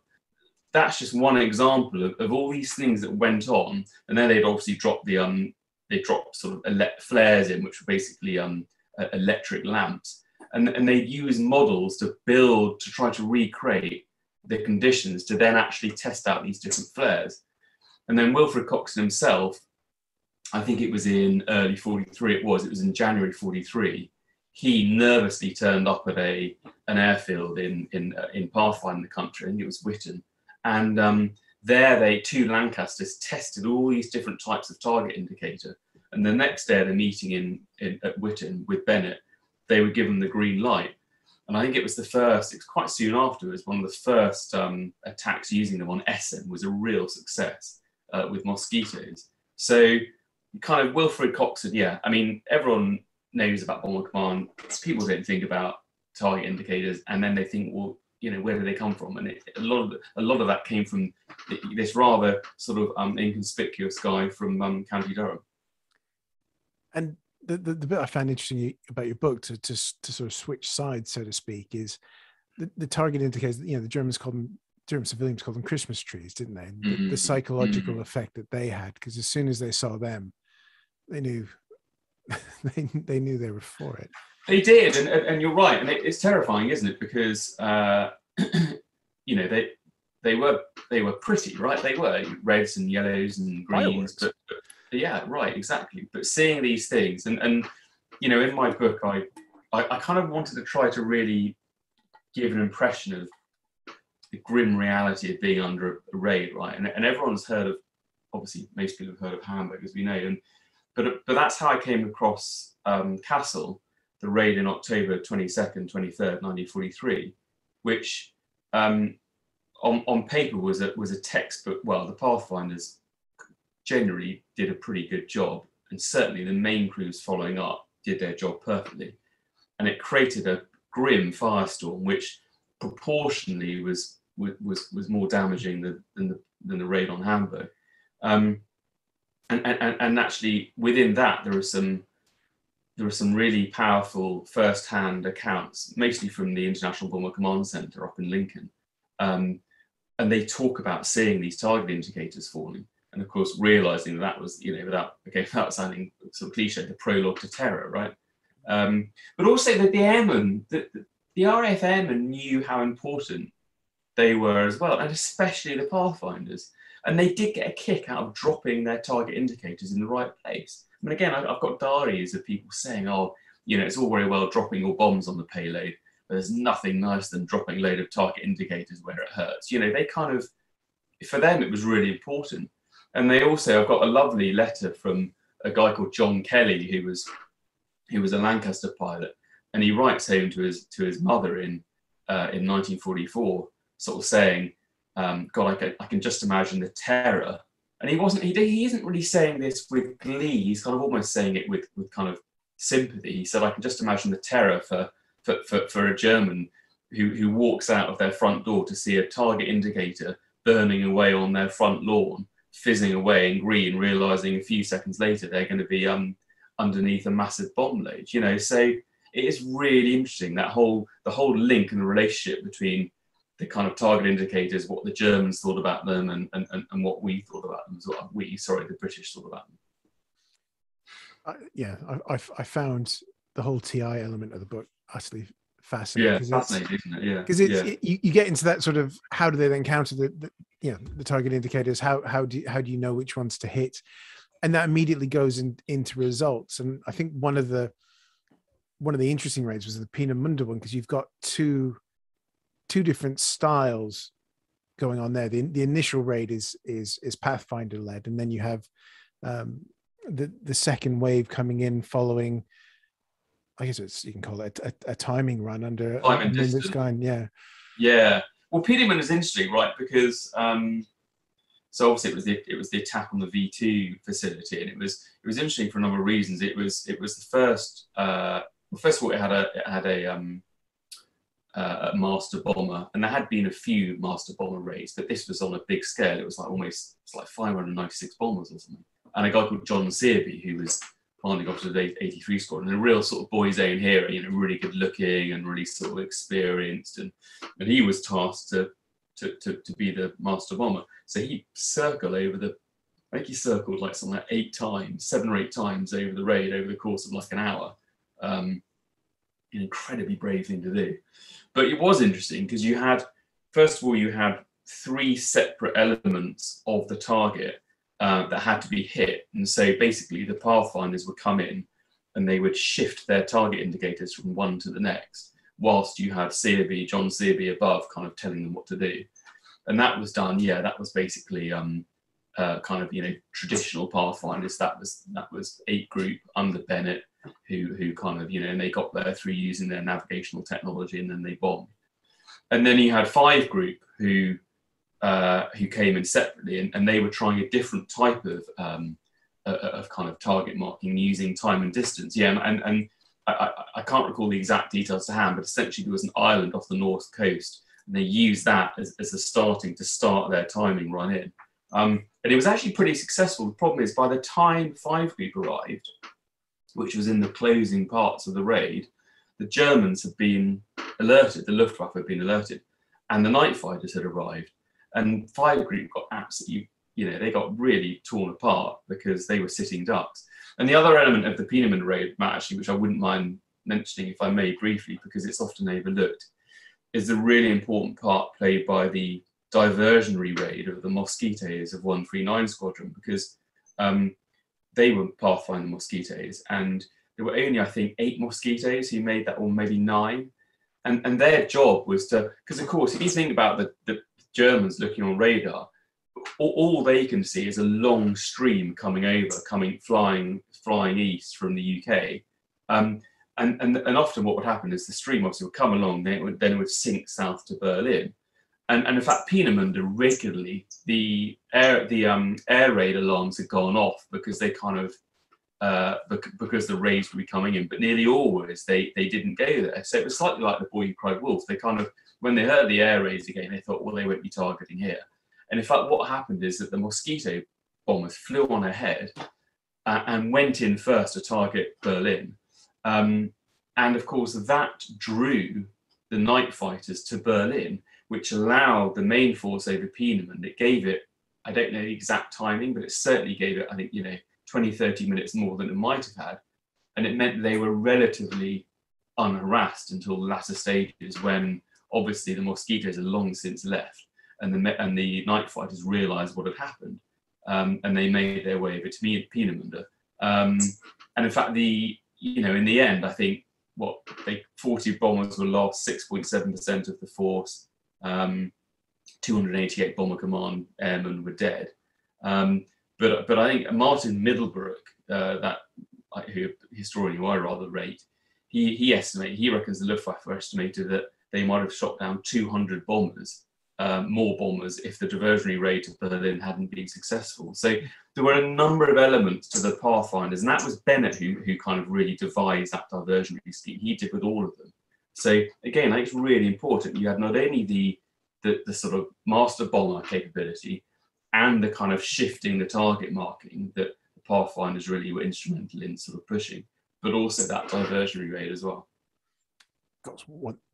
That's just one example of all these things that went on, and then they'd obviously drop they dropped sort of flares in, which were basically electric lamps, and they'd use models to try to recreate the conditions to then actually test out these different flares. And then Wilfred Coxon himself, I think it was in early 43, it was in January 43, he nervously turned up at an airfield in Pathfinder country, I think it was Witten, and there two Lancasters tested all these different types of target indicator, and the next day of the meeting at Witten with Bennett, they were given the green light. And I think it was quite soon afterwards, one of the first attacks using them on Essen was a real success with mosquitoes. So kind of Wilfred Coxon, yeah, I mean, everyone knows about Bomber Command. People don't think about target indicators, and then they think, well, where do they come from? And a lot of that came from this rather sort of inconspicuous guy from County Durham. And the bit I found interesting about your book, to sort of switch sides, so to speak, is the target indicators. The German civilians called them Christmas trees, didn't they? And the psychological effect that they had, because as soon as they saw them, they knew they knew they were for it. They did, and you're right, and it's terrifying, isn't it? Because they were pretty, right? They were reds and yellows and greens, but yeah, right, exactly. But seeing these things, and in my book, I kind of wanted to try to really give an impression of the grim reality of being under a raid, right? And everyone's heard of, obviously, most people have heard of Hamburg, as we know, but that's how I came across Kassel, the raid in October 22nd, 23rd, 1943, which on paper was a textbook. Well, the Pathfinders generally did a pretty good job, and certainly the main crews following up did their job perfectly. And it created a grim firestorm, which proportionally was more damaging than the raid on Hamburg. And actually within that there were some really powerful first-hand accounts, mostly from the International Bomber Command Center up in Lincoln. And they talk about seeing these target indicators falling. And of course, realizing that was, without sounding sort of cliche, the prologue to terror, right? But also that the airmen, the RAF airmen knew how important they were as well, and especially the Pathfinders. And they did get a kick out of dropping their target indicators in the right place. I mean, again, I've got diaries of people saying, it's all very well dropping your bombs on the payload, but there's nothing nicer than dropping a load of target indicators where it hurts. They kind of, for them, it was really important. And they also, I've got a lovely letter from a guy called John Kelly, who was a Lancaster pilot, and he writes home to his mother in 1944, sort of saying, God, I can just imagine the terror. And he isn't really saying this with glee. He's kind of almost saying it with kind of sympathy. He said, I can just imagine the terror for a German who walks out of their front door to see a target indicator burning away on their front lawn, fizzing away in green, realizing a few seconds later they're going to be underneath a massive bomb load. So it is really interesting, the whole link and the relationship between the kind of target indicators, what the Germans thought about them, and what we thought about them, the British thought about them. I found the whole TI element of the book utterly fascinating. Yeah, fascinating, isn't it? Yeah, because you get into that sort of, how do they then counter the target indicators? How do you know which ones to hit? And that immediately goes into results. And I think one of the interesting raids was the Peenemünde one, because you've got two different styles going on there. The initial raid is Pathfinder led, and then you have the second wave coming in following, I guess you can call it a timing run under Sky. Yeah. Well, Peenemünde is interesting, right? Because So obviously it was the attack on the V2 facility, and it was interesting for a number of reasons. It was the first. Well, first of all, it had a master bomber, and there had been a few master bomber raids, but this was on a big scale. It was like 596 bombers or something. And a guy called John Searby, who was commanding officer of the 83 Squadron, and a real sort of boy's own hero, really good looking and really sort of experienced, and he was tasked to be the master bomber. So he circled I think he circled like something like 7 or 8 times over the raid over the course of like an hour. An incredibly brave thing to do. But it was interesting because first of all, you had 3 separate elements of the target that had to be hit. And so basically the Pathfinders would come in and they would shift their target indicators from one to the next, whilst you had John Searby above kind of telling them what to do. And that was done, that was basically kind of, traditional Pathfinders. That was 8 group under Bennett, who kind of, and they got there through using their navigational technology, and then they bombed. And then you had 5 group who came in separately, and they were trying a different type of kind of target marking using time and distance. And I can't recall the exact details to hand, but essentially there was an island off the north coast, and they used that as a starting to start their timing run in. And it was actually pretty successful. The problem is, by the time 5 group arrived, which was in the closing parts of the raid, the Germans had been alerted, the Luftwaffe had been alerted, and the night fighters had arrived. And 5 group got absolutely, they got really torn apart because they were sitting ducks. And the other element of the Peenemünde raid, Matt, actually, which I wouldn't mind mentioning if I may briefly, because it's often overlooked, is the really important part played by the diversionary raid of the Mosquitoes of 139 Squadron, because they were Pathfinder Mosquitoes, and there were only, I think, 8 Mosquitoes who made that, or maybe 9. And their job was to, because of course, if you think about the Germans looking on radar, all they can see is a long stream flying east from the UK. And often what would happen is the stream obviously would come along, then it would sink south to Berlin. And in fact, Peenemünde regularly, the air raid alarms had gone off because they kind of, because the raids would be coming in, but nearly always they didn't go there. So it was slightly like the Boy Who Cried Wolf. They kind of, when they heard the air raids again, they thought, well, they won't be targeting here. And in fact, what happened is that the Mosquito bombers flew on ahead and went in first to target Berlin. And of course, that drew the night fighters to Berlin, which allowed the main force over Peenemünde. It gave it, I don't know the exact timing, but it certainly gave it, I think, 20, 30 minutes more than it might have had. And it meant they were relatively unharassed until the latter stages, when obviously the Mosquitoes had long since left, and the night fighters realized what had happened, and they made their way over to Peenemünde. And in fact, in the end, I think 40 bombers were lost, 6.7% of the force, 288 bomber command airmen were dead. But I think Martin Middelbrook, historian who I rather rate, he reckons the Luftwaffe estimated that they might have shot down 200 bombers, more bombers, if the diversionary raid to Berlin hadn't been successful. So there were a number of elements to the Pathfinders, and that was Bennett who kind of really devised that diversionary scheme. He did with all of them. So again, I think it's really important. You had not only the sort of master bomber capability and the kind of shifting the target marking that the Pathfinders really were instrumental in sort of pushing, but also that diversionary raid as well. Got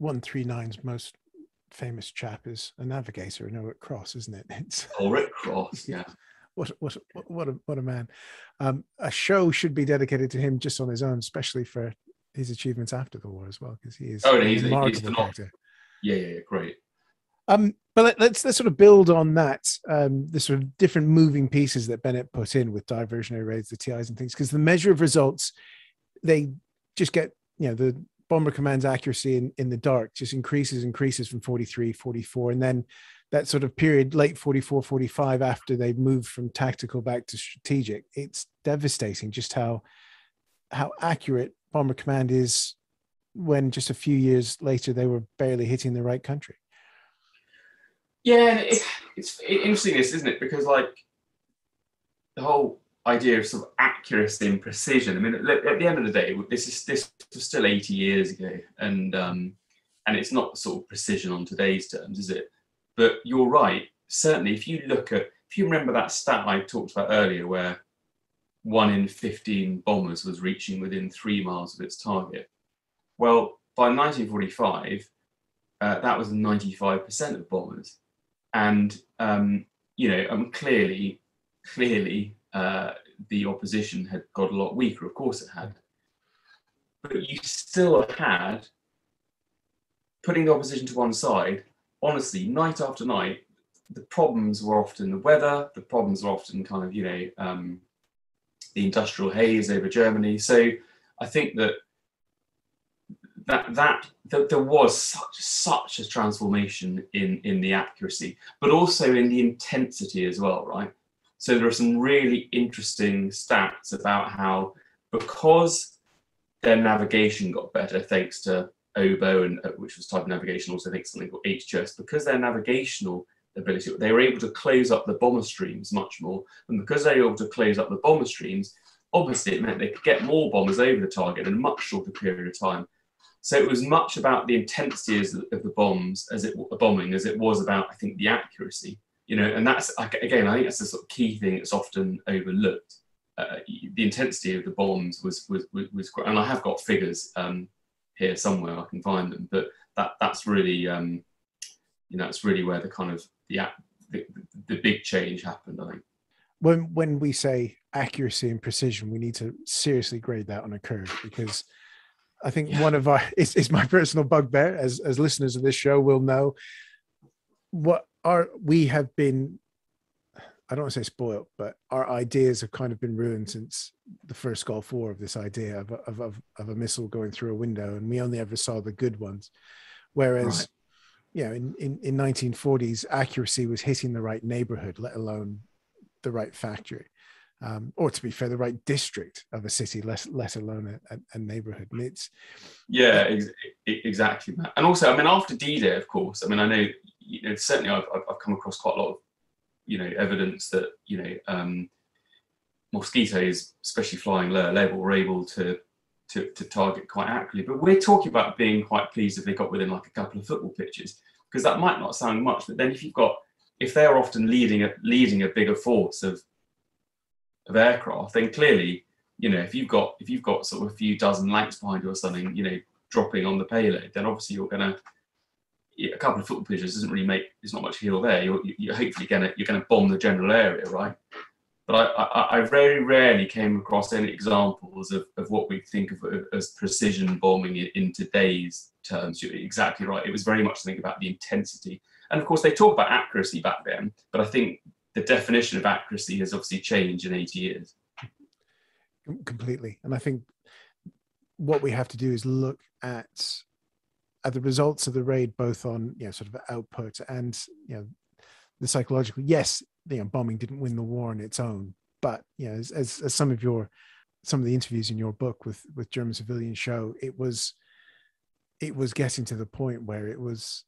139's most famous chap is a navigator, Ulrich Cross, isn't it? It's Ulrich Cross, yeah. What a man. A show should be dedicated to him just on his own, especially for his achievements after the war as well, because he is he's a remarkable character. Yeah, great. But let's sort of build on that, the sort of different moving pieces that Bennett put in with diversionary raids, the TIs and things, because the measure of results, they just get, the bomber command's accuracy in the dark just increases from 43, 44. And then that sort of period, late 44, 45, after they moved from tactical back to strategic, it's devastating just how accurate bomber command is when just a few years later they were barely hitting the right country. Yeah, and it's interesting, this, isn't it? Because like the whole idea of sort of accuracy and precision. I mean, at the end of the day, this was still 80 years ago, and it's not sort of precision on today's terms, is it? But you're right. Certainly, if you remember that stat I talked about earlier, where 1 in 15 bombers was reaching within 3 miles of its target. Well, by 1945, that was 95% of bombers, and clearly, the opposition had got a lot weaker. Of course, it had, but you still had, putting the opposition to one side. Honestly, night after night, the problems were often the weather. The problems were often kind of the industrial haze over Germany. So I think that there was such a transformation in the accuracy, but also in the intensity as well, right? So there are some really interesting stats about how, because their navigation got better thanks to oboe, and which was type of navigation, also thanks to something called HGS, because their navigational ability, they were able to close up the bomber streams much more, and because they were able to close up the bomber streams, obviously it meant they could get more bombers over the target in a much shorter period of time. So it was much about the intensity of the bombing as it was about, I think, the accuracy. And that's, again, I think that's the sort of key thing that's often overlooked. The intensity of the bombs was great, and I have got figures here somewhere, I can find them, but that's really that's really where the kind of the big change happened, I think. When we say accuracy and precision, we need to seriously grade that on a curve, because I think one of it's my personal bugbear, as listeners of this show will know. We have been, I don't want to say spoiled, but our ideas have kind of been ruined since the first Gulf War, of this idea of a missile going through a window, and we only ever saw the good ones. Whereas, in 1940s, accuracy was hitting the right neighborhood, let alone the right factory. Or, to be fair, the right district of a city, let alone a neighborhood. And it's exactly, Matt. And also, I mean, after D-Day, of course, I mean, I know, certainly I've come across quite a lot of evidence that mosquitoes, especially flying lower level, were able to target quite accurately. But we're talking about being quite pleased if they got within like a couple of football pitches, because that might not sound much, but then if they're often leading a bigger force of aircraft, then clearly, if you've got sort of a few dozen lengths behind you or something, dropping on the payload, then obviously you're gonna, a couple of football pitches doesn't really there's not much heel there. You're hopefully you're gonna bomb the general area, right? But I very rarely came across any examples of what we think of as precision bombing in today's terms. You're exactly right. It was very much something about the intensity, and of course they talk about accuracy back then, but I think the definition of accuracy has obviously changed in 80 years. Completely. And I think what we have to do is look at the results of the raid, both on sort of output and the psychological. Yes, bombing didn't win the war on its own, but as some of the interviews in your book with German civilians show, it was getting to the point where it was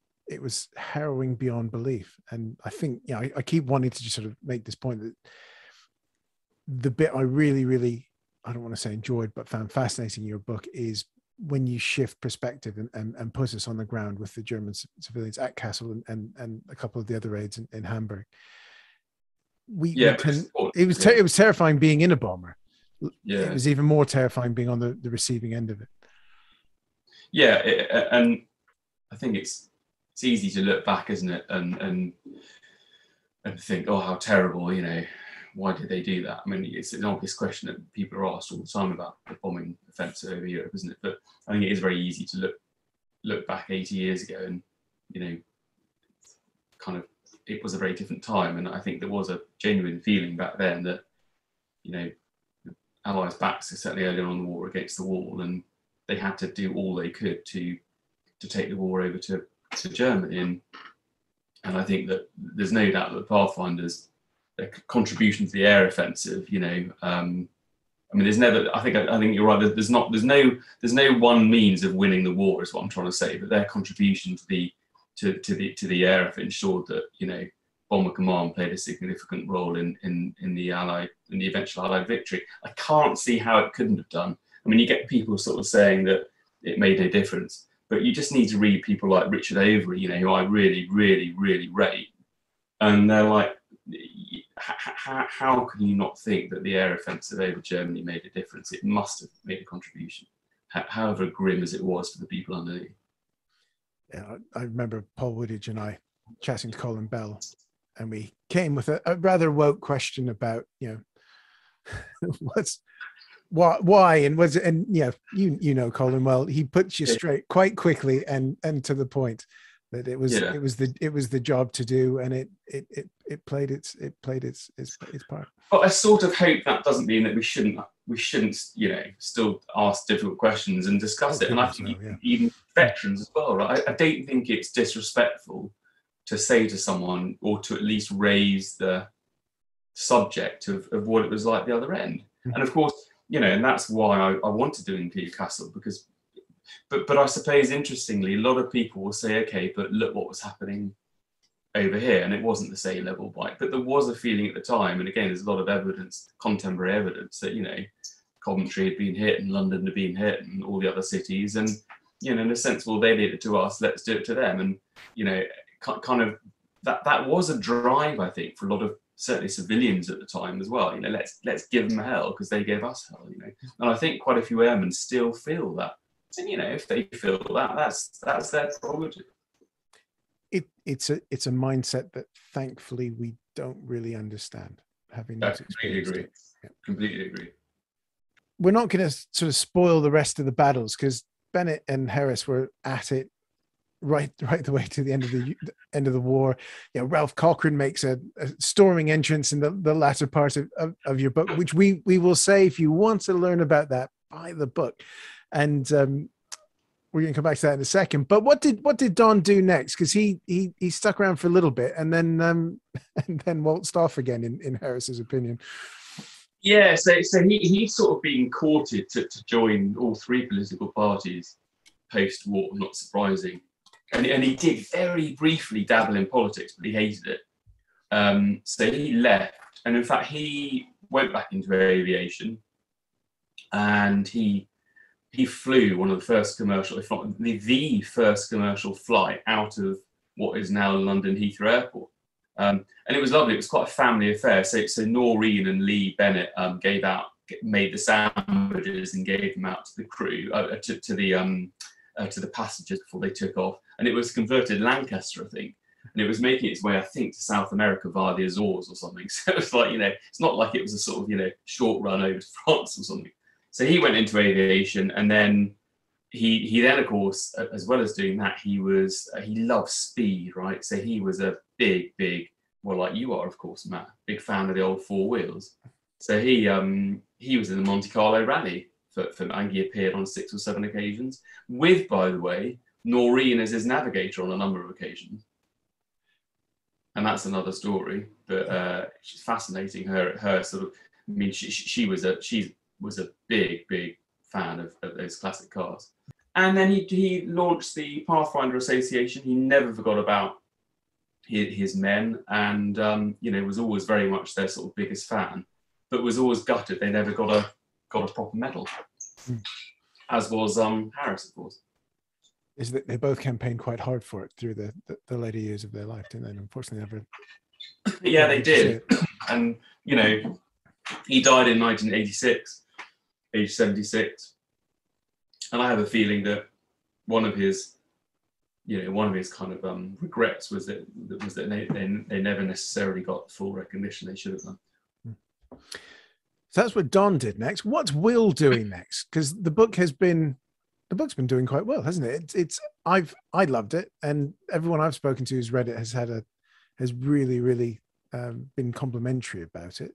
harrowing beyond belief. And I think, I keep wanting to just sort of make this point that the bit I really, really, I don't want to say enjoyed, but found fascinating in your book is when you shift perspective and put us on the ground with the German civilians at Kassel and a couple of the other raids in Hamburg. It was terrifying being in a bomber. Yeah. It was even more terrifying being on the receiving end of it. Yeah, and I think it's easy to look back, isn't it, and think, oh, how terrible, why did they do that? I mean, it's an obvious question that people are asked all the time about the bombing offensive over Europe, isn't it? But I think it is very easy to look back 80 years ago and, kind of, it was a very different time. And I think there was a genuine feeling back then that, the Allies' backs are certainly early on in the war against the wall, and they had to do all they could to take the war over to Germany. And I think that there's no doubt that the Pathfinders, their contribution to the air offensive, I mean, there's never. I think you're right. There's no one means of winning the war, is what I'm trying to say. But their contribution to the the air effort ensured that, you know, Bomber Command played a significant role in the eventual Allied victory. I can't see how it couldn't have done. I mean, you get people sort of saying that it made no difference, but you just need to read people like Richard Avery, you know, who I really, really, really rate, and they're like, how can you not think that the air offensive over Germany made a difference? It must have made a contribution, however grim as it was for the people underneath. Yeah, I remember Paul Woodidge and I chatting to Colin Bell, and we came with a rather woke question about, you know, why and was it, and yeah, you know Colin well. He puts you straight quite quickly and to the point that it was the job to do, and it played its part. But I sort of hope that doesn't mean that we shouldn't, you know, still ask difficult questions and discuss it. And I think even veterans as well, right? I don't think it's disrespectful to say to someone, or to at least raise the subject of what it was like the other end. And of course, you know, and that's why I wanted to do Newcastle, because, but I suppose interestingly, a lot of people will say, okay, but look what was happening over here, and it wasn't the same level bike, but there was a feeling at the time, and again, there's a lot of evidence, contemporary evidence, that, you know, Coventry had been hit and London had been hit and all the other cities, and, you know, in a sense, well, they did it to us, let's do it to them. And, you know, kind of that was a drive, I think, for a lot of certainly civilians at the time as well. You know, let's give them hell because they gave us hell, you know. And I think quite a few airmen still feel that. And, you know, if they feel that, that's their prerogative. It's a mindset that thankfully we don't really understand, having not experienced it. Yeah. Completely agree. We're not going to sort of spoil the rest of the battles, because Bennett and Harris were at it right the way to the end of the war. You know, Ralph Cochrane makes a storming entrance in the latter part of your book, which we will say, if you want to learn about that, buy the book. And we're going to come back to that in a second. But what did Don do next? Because he stuck around for a little bit and then waltzed off again, in Harris's opinion. Yeah, so he's sort of been courted to join all three political parties post-war, not surprising. And he did very briefly dabble in politics, but he hated it. So he left, and in fact he went back into aviation, and he flew one of the first commercial, if not the first commercial flight out of what is now London Heathrow Airport. And it was lovely. It was quite a family affair. So Noreen and Lee Bennett made the sandwiches and gave them out to the crew, to the passengers before they took off. And it was converted Lancaster, I think. And it was making its way, I think, to South America via the Azores or something. So it was like, you know, it's not like it was a sort of, you know, short run over to France or something. So he went into aviation, and then he then, of course, as well as doing that, he loved speed, right? So he was a big, well, like you are, of course, Matt, big fan of the old four wheels. So he was in the Monte Carlo Rally and he appeared on 6 or 7 occasions with, by the way, Noreen as his navigator on a number of occasions. And that's another story, but she's fascinating. Her sort of, I mean, she was a big fan of those classic cars. And then he launched the Pathfinder Association. He never forgot about his men, and you know, was always very much their sort of biggest fan, but was always gutted they never got a proper medal, as was Harris, of course. Is that they both campaigned quite hard for it through the later years of their life, didn't they? And unfortunately, never. Yeah, they did. And you know, he died in 1986, age 76. And I have a feeling that one of his kind of regrets was that they never necessarily got the full recognition they should have done. So that's what Don did next. What's Will doing next? Because the book's been doing quite well, hasn't it? I loved it, and everyone I've spoken to who's read it has really been complimentary about it.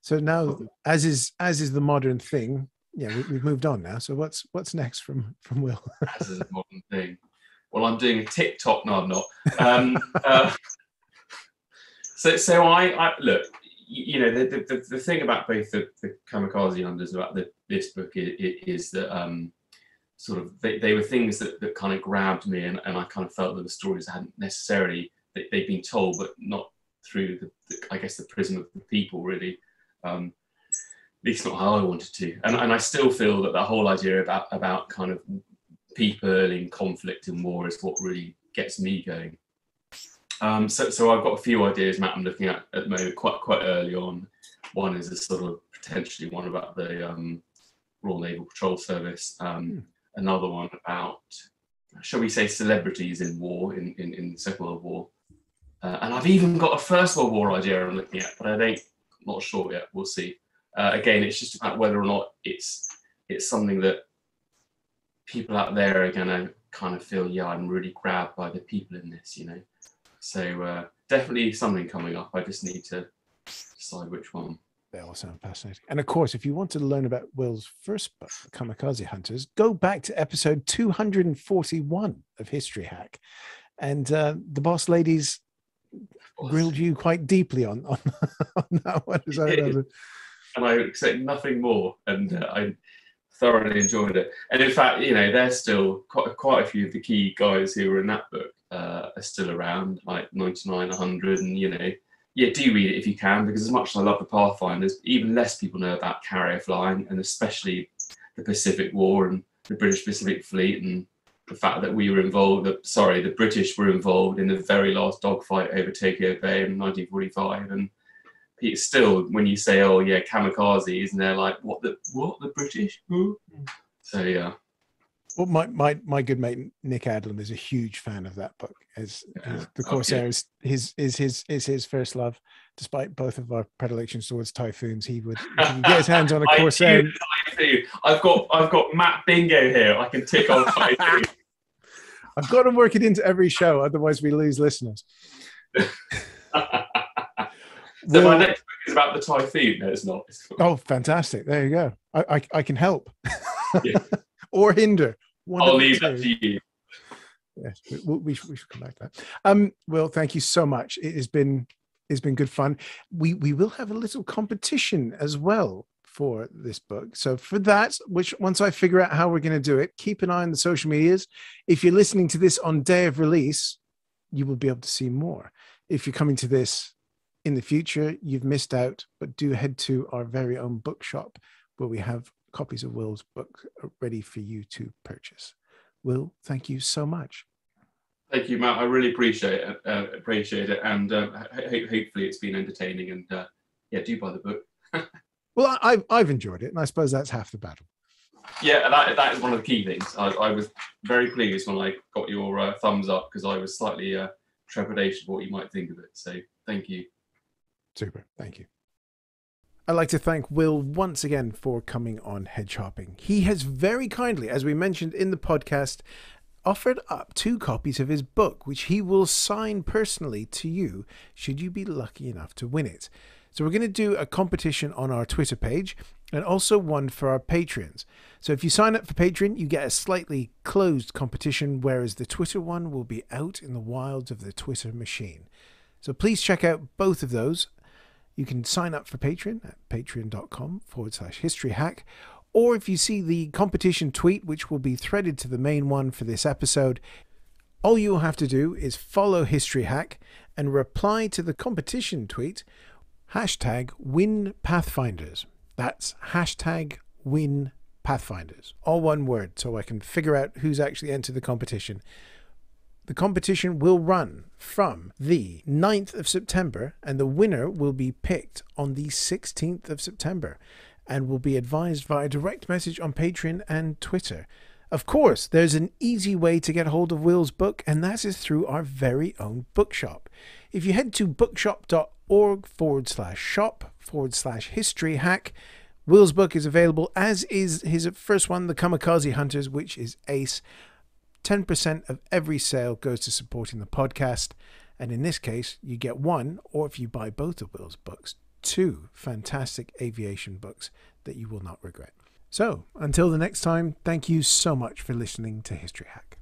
So now, as is the modern thing, yeah, we've moved on now. So what's next from Will? As is a modern thing. Well, I'm doing a TikTok. No, I'm not. So I look. You know, the thing about both the Kamikaze Hunters about this book is that sort of, they were things that kind of grabbed me, and I kind of felt that the stories hadn't necessarily, they'd been told, but not through I guess the prism of the people, really. At least not how I wanted to. And I still feel that whole idea about kind of people in conflict and war is what really gets me going. So I've got a few ideas, Matt, I'm looking at the moment, quite early on. One is a sort of potentially one about the Royal Naval Patrol Service. Another one about, shall we say, celebrities in war, in the Second World War. And I've even got a First World War idea I'm looking at, but I'm not sure yet. We'll see. Again, it's just about whether or not it's something that people out there are going to kind of feel, yeah, I'm really grabbed by the people in this, you know. So definitely something coming up. I just need to decide which one. They all sound fascinating. And of course, if you want to learn about Will's first book, Kamikaze Hunters, go back to episode 241 of History Hack. And the boss ladies grilled you quite deeply on that one. And I expect nothing more. And I thoroughly enjoyed it. And in fact, you know, there's still quite a few of the key guys who were in that book are still around, like 99, 100, and, you know, yeah, do read it if you can, because as much as I love the Pathfinders, even less people know about carrier flying, and especially the Pacific War and the British Pacific Fleet, and the fact that we were involved, the British were involved in the very last dogfight over Tokyo Bay in 1945. And still, when you say, oh yeah, kamikazes, and they're like, what the British? Who? So yeah. Well, my good mate Nick Adlam is a huge fan of that book. As the Corsair is his first love, despite both of our predilections towards typhoons. He would, if he could get his hands on a Corsair. I do. I've got Matt Bingo here. I can tick off typhoon. I've got to work it into every show, otherwise we lose listeners. So my next book is about the typhoon. No, it's not. Oh, fantastic! There you go. I can help, yeah. Or hinder. I'll leave that to you. Yes, we should come back to that. Will, thank you so much. It's been good fun. We will have a little competition as well for this book. So for that, which once I figure out how we're going to do it, keep an eye on the social medias. If you're listening to this on day of release, you will be able to see more. If you're coming to this in the future, you've missed out, but do head to our very own bookshop where we have copies of Will's book ready for you to purchase. Will, thank you so much. Thank you, Matt. I really appreciate it, and hopefully it's been entertaining. And yeah, do buy the book. Well, I've enjoyed it, and I suppose that's half the battle. Yeah, that is one of the key things. I was very pleased when I got your thumbs up, because I was slightly trepidation of what you might think of it. So thank you. Super. Thank you. I'd like to thank Will once again for coming on Hedge Hopping. He has very kindly, as we mentioned in the podcast, offered up 2 copies of his book, which he will sign personally to you should you be lucky enough to win it. So we're going to do a competition on our Twitter page, and also one for our Patreons. So if you sign up for Patreon, you get a slightly closed competition, whereas the Twitter one will be out in the wilds of the Twitter machine. So please check out both of those. You can sign up for Patreon at patreon.com/historyhack. Or if you see the competition tweet, which will be threaded to the main one for this episode, all you'll have to do is follow History Hack and reply to the competition tweet, #WinPathfinders. That's #WinPathfinders. All one word, so I can figure out who's actually entered the competition. The competition will run from the 9th of September, and the winner will be picked on the 16th of September and will be advised via direct message on Patreon and Twitter. Of course, there's an easy way to get hold of Will's book, and that is through our very own bookshop. If you head to bookshop.org/shop/historyhack, Will's book is available, as is his first one, The Kamikaze Hunters, which is ace. 10% of every sale goes to supporting the podcast, and in this case you get one, or if you buy both of Will's books, 2 fantastic aviation books that you will not regret. So until the next time, thank you so much for listening to History Hack.